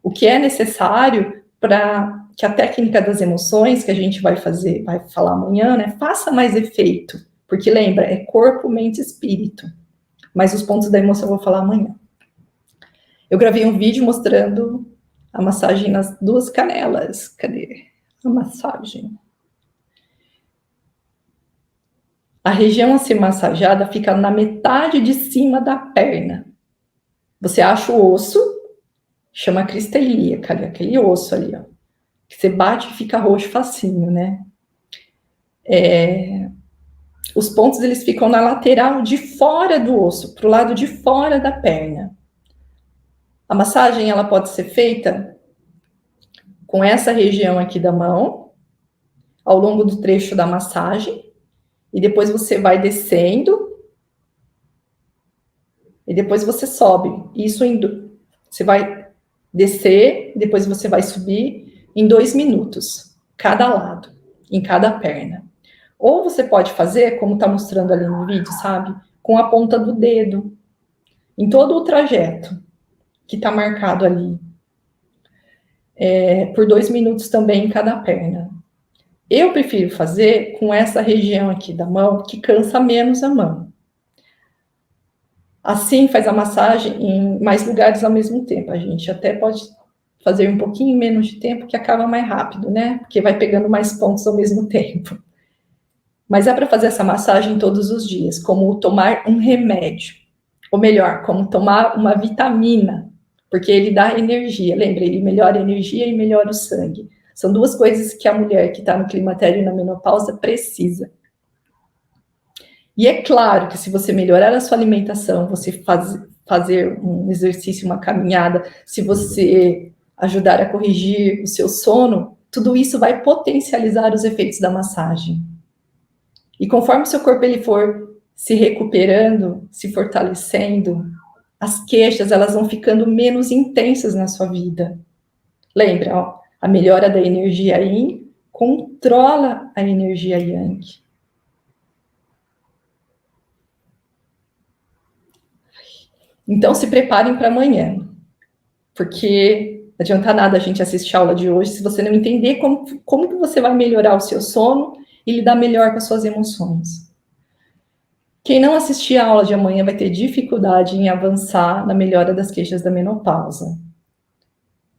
O que é necessário para que a técnica das emoções que a gente vai falar amanhã, né, faça mais efeito. Porque lembra, é corpo, mente e espírito. Mas os pontos da emoção eu vou falar amanhã. Eu gravei um vídeo mostrando a massagem nas duas canelas. Cadê a massagem? A região a ser massageada fica na metade de cima da perna. Você acha o osso, chama crista ilíaca, aquele osso ali, ó, que você bate e fica roxo facinho, né? Os pontos eles ficam na lateral de fora do osso, pro lado de fora da perna. A massagem ela pode ser feita com essa região aqui da mão, ao longo do trecho da massagem, e depois você vai descendo, e depois você sobe. Você vai descer, depois você vai subir em 2 minutos, cada lado, em cada perna. Ou você pode fazer, como está mostrando ali no vídeo, sabe? Com a ponta do dedo, em todo o trajeto que está marcado ali. Por 2 minutos também em cada perna. Eu prefiro fazer com essa região aqui da mão, que cansa menos a mão. Assim, faz a massagem em mais lugares ao mesmo tempo. A gente até pode fazer um pouquinho menos de tempo, que acaba mais rápido, né? Porque vai pegando mais pontos ao mesmo tempo. Mas é para fazer essa massagem todos os dias, como tomar um remédio. Ou melhor, como tomar uma vitamina, porque ele dá energia. Lembra, ele melhora a energia e melhora o sangue. São duas coisas que a mulher que está no climatério e na menopausa precisa. E é claro que se você melhorar a sua alimentação, você fazer um exercício, uma caminhada, se você ajudar a corrigir o seu sono, tudo isso vai potencializar os efeitos da massagem. E conforme o seu corpo ele for se recuperando, se fortalecendo, as queixas elas vão ficando menos intensas na sua vida. Lembra, ó, a melhora da energia Yin controla a energia Yang. Então, se preparem para amanhã, porque não adianta nada a gente assistir a aula de hoje se você não entender como que você vai melhorar o seu sono e lidar melhor com as suas emoções. Quem não assistir a aula de amanhã vai ter dificuldade em avançar na melhora das queixas da menopausa.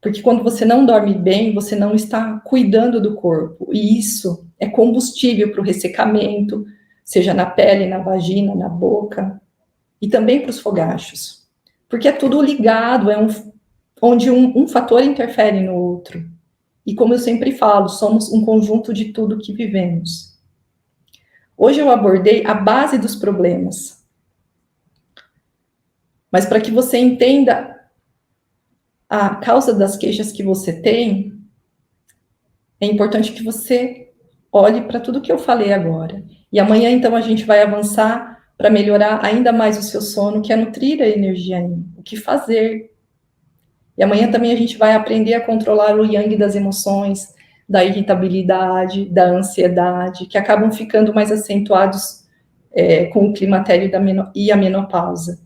Porque quando você não dorme bem, você não está cuidando do corpo. E isso é combustível para o ressecamento, seja na pele, na vagina, na boca, e também para os fogachos. Porque é tudo ligado, onde um fator interfere no outro. E como eu sempre falo, somos um conjunto de tudo que vivemos. Hoje eu abordei a base dos problemas. Mas para que você entenda a causa das queixas que você tem, é importante que você olhe para tudo que eu falei agora. E amanhã, então, a gente vai avançar para melhorar ainda mais o seu sono, que é nutrir a energia Yin, o que fazer. E amanhã também a gente vai aprender a controlar o Yang das emoções, da irritabilidade, da ansiedade, que acabam ficando mais acentuados com o climatério e a menopausa.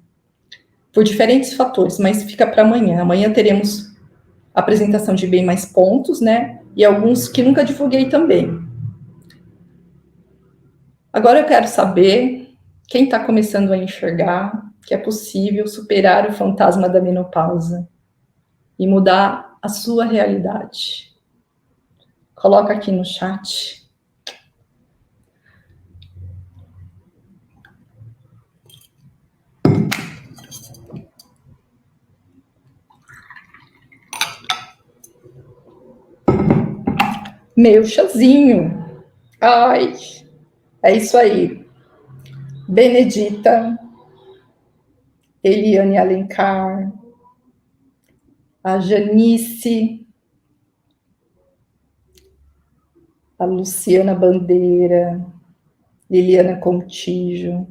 Por diferentes fatores, mas fica para amanhã. Amanhã teremos a apresentação de bem mais pontos, né? E alguns que nunca divulguei também. Agora eu quero saber quem está começando a enxergar que é possível superar o fantasma da menopausa e mudar a sua realidade. Coloca aqui no chat. Meu chazinho. Ai, é isso aí. Benedita, Eliane Alencar, a Janice, a Luciana Bandeira, Liliana Contígio.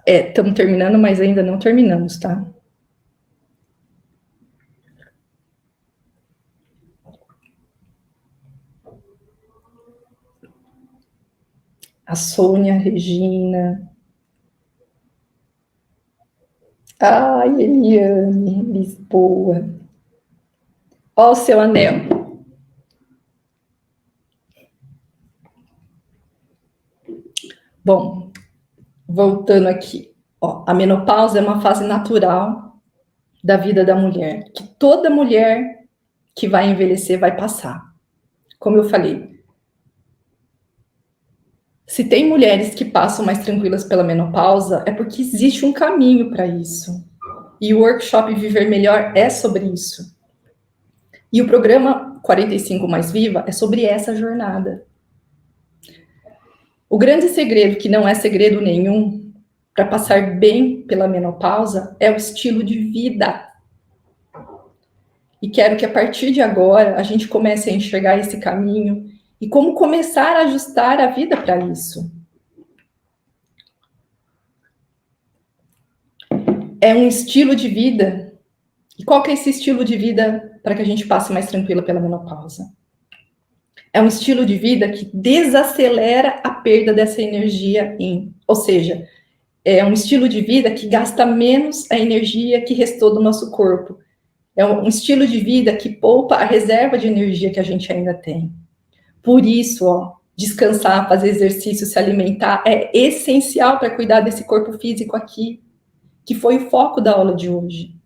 Estamos terminando, mas ainda não terminamos, tá? A Sônia, Regina. Ai, Eliane, Lisboa. Ó o seu anel. Bom, voltando aqui. Ó, a menopausa é uma fase natural da vida da mulher, que toda mulher que vai envelhecer vai passar. Como eu falei, se tem mulheres que passam mais tranquilas pela menopausa, é porque existe um caminho para isso. E o workshop Viver Melhor é sobre isso. E o programa 45 Mais Viva é sobre essa jornada. O grande segredo, que não é segredo nenhum, para passar bem pela menopausa, é o estilo de vida. E quero que a partir de agora a gente comece a enxergar esse caminho e como começar a ajustar a vida para isso. É um estilo de vida. E qual que é esse estilo de vida para que a gente passe mais tranquila pela menopausa? É um estilo de vida que desacelera a perda dessa energia ou seja, é um estilo de vida que gasta menos a energia que restou do nosso corpo. É um estilo de vida que poupa a reserva de energia que a gente ainda tem. Por isso, ó, descansar, fazer exercício, se alimentar é essencial para cuidar desse corpo físico aqui, que foi o foco da aula de hoje.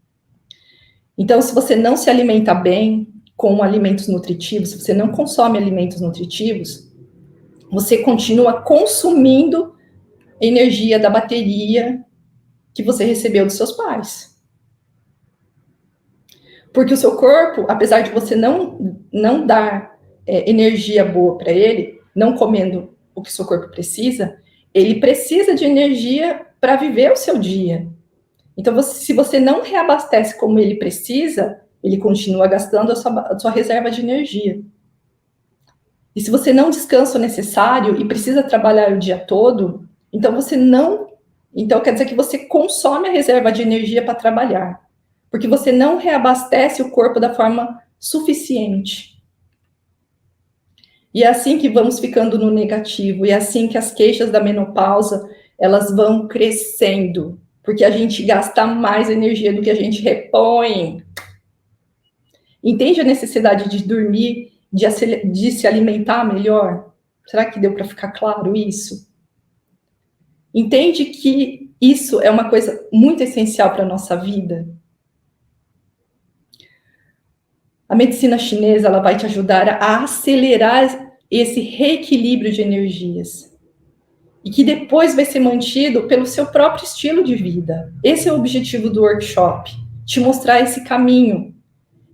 Então, se você não se alimenta bem com alimentos nutritivos, se você não consome alimentos nutritivos, você continua consumindo energia da bateria que você recebeu dos seus pais. Porque o seu corpo, apesar de você não dar energia boa para ele, não comendo o que o seu corpo precisa, ele precisa de energia para viver o seu dia. Então, se você não reabastece como ele precisa, ele continua gastando a sua reserva de energia. E se você não descansa o necessário e precisa trabalhar o dia todo, então você não. Então, quer dizer que você consome a reserva de energia para trabalhar, porque você não reabastece o corpo da forma suficiente. E é assim que vamos ficando no negativo, e é assim que as queixas da menopausa, elas vão crescendo, porque a gente gasta mais energia do que a gente repõe. Entende a necessidade de dormir, de se alimentar melhor? Será que deu para ficar claro isso? Entende que isso é uma coisa muito essencial para a nossa vida? A medicina chinesa, ela vai te ajudar a acelerar esse reequilíbrio de energias. E que depois vai ser mantido pelo seu próprio estilo de vida. Esse é o objetivo do workshop, te mostrar esse caminho.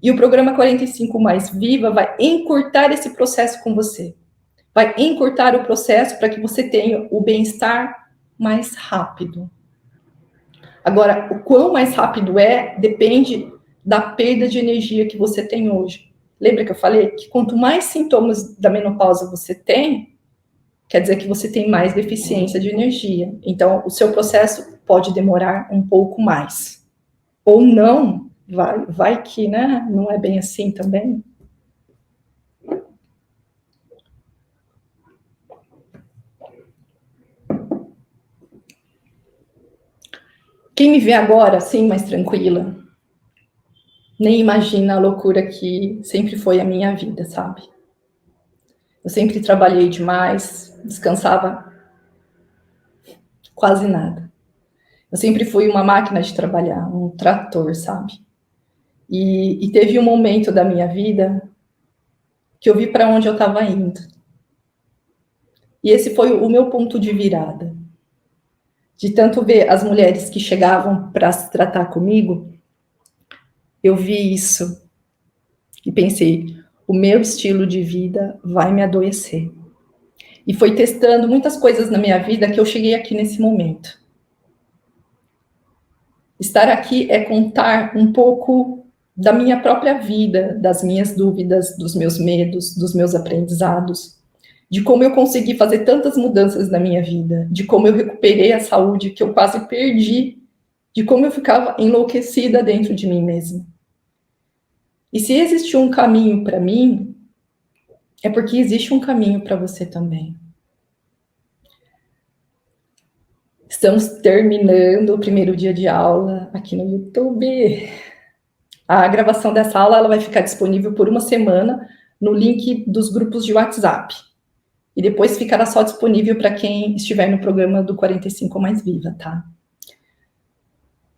E o programa 45 Mais Viva vai encurtar esse processo com você. Vai encurtar o processo para que você tenha o bem-estar mais rápido. Agora, o quão mais rápido depende da perda de energia que você tem hoje. Lembra que eu falei que quanto mais sintomas da menopausa você tem, quer dizer que você tem mais deficiência de energia. Então, o seu processo pode demorar um pouco mais. Ou não, vai que, né? Não é bem assim também. Quem me vê agora, assim, mais tranquila, nem imagina a loucura que sempre foi a minha vida, sabe? Eu sempre trabalhei demais, descansava quase nada. Eu sempre fui uma máquina de trabalhar, um trator, sabe? E teve um momento da minha vida que eu vi para onde eu estava indo. E esse foi o meu ponto de virada. De tanto ver as mulheres que chegavam para se tratar comigo, eu vi isso e pensei, o meu estilo de vida vai me adoecer. E foi testando muitas coisas na minha vida que eu cheguei aqui nesse momento. Estar aqui é contar um pouco da minha própria vida, das minhas dúvidas, dos meus medos, dos meus aprendizados, de como eu consegui fazer tantas mudanças na minha vida, de como eu recuperei a saúde que eu quase perdi, de como eu ficava enlouquecida dentro de mim mesma. E se existe um caminho para mim, é porque existe um caminho para você também. Estamos terminando o primeiro dia de aula aqui no YouTube. A gravação dessa aula ela vai ficar disponível por uma semana no link dos grupos de WhatsApp. E depois ficará só disponível para quem estiver no programa do 45 Mais Viva, tá?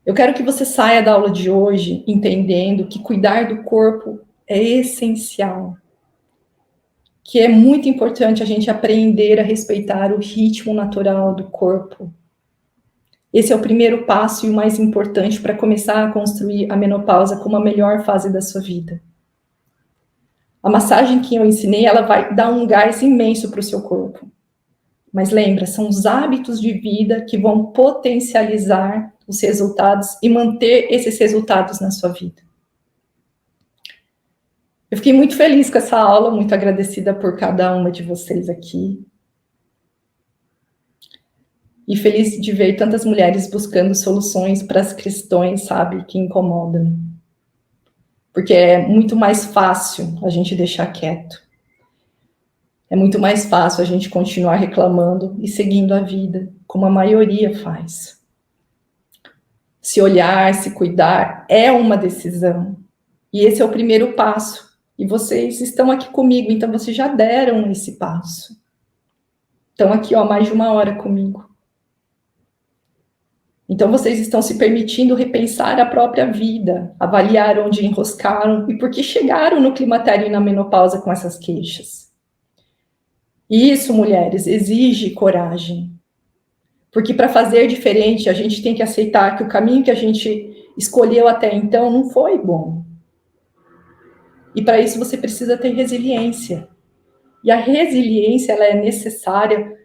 Eu quero que você saia da aula de hoje entendendo que cuidar do corpo é essencial. Que é muito importante a gente aprender a respeitar o ritmo natural do corpo. Esse é o primeiro passo e o mais importante para começar a construir a menopausa como a melhor fase da sua vida. A massagem que eu ensinei, ela vai dar um gás imenso para o seu corpo. Mas lembra, são os hábitos de vida que vão potencializar os resultados e manter esses resultados na sua vida. Eu fiquei muito feliz com essa aula, muito agradecida por cada uma de vocês aqui. E feliz de ver tantas mulheres buscando soluções para as questões, sabe, que incomodam. Porque é muito mais fácil a gente deixar quieto. É muito mais fácil a gente continuar reclamando e seguindo a vida, como a maioria faz. Se olhar, se cuidar, é uma decisão. E esse é o primeiro passo. E vocês estão aqui comigo, então vocês já deram esse passo. Estão aqui, ó, mais de 1 hora comigo. Então, vocês estão se permitindo repensar a própria vida, avaliar onde enroscaram e por que chegaram no climatério e na menopausa com essas queixas. E isso, mulheres, exige coragem. Porque para fazer diferente, a gente tem que aceitar que o caminho que a gente escolheu até então não foi bom. E para isso você precisa ter resiliência. E a resiliência, ela é necessária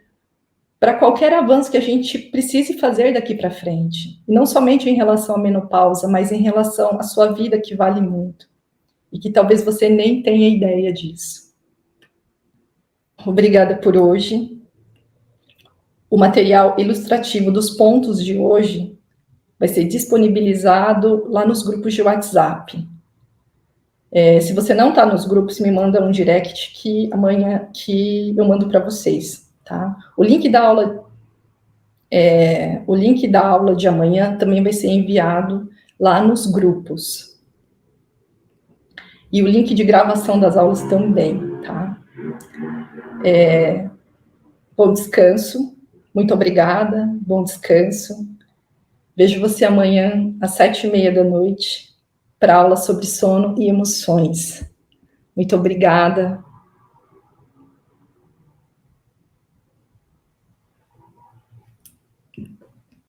para qualquer avanço que a gente precise fazer daqui para frente. E não somente em relação à menopausa, mas em relação à sua vida, que vale muito. E que talvez você nem tenha ideia disso. Obrigada por hoje. O material ilustrativo dos pontos de hoje vai ser disponibilizado lá nos grupos de WhatsApp. Se você não está nos grupos, me manda um direct que amanhã que eu mando para vocês, tá? O link da aula de amanhã também vai ser enviado lá nos grupos. E o link de gravação das aulas também, tá? Bom descanso. Muito obrigada. Bom descanso. Vejo você amanhã às 19h30 para aula sobre sono e emoções. Muito obrigada.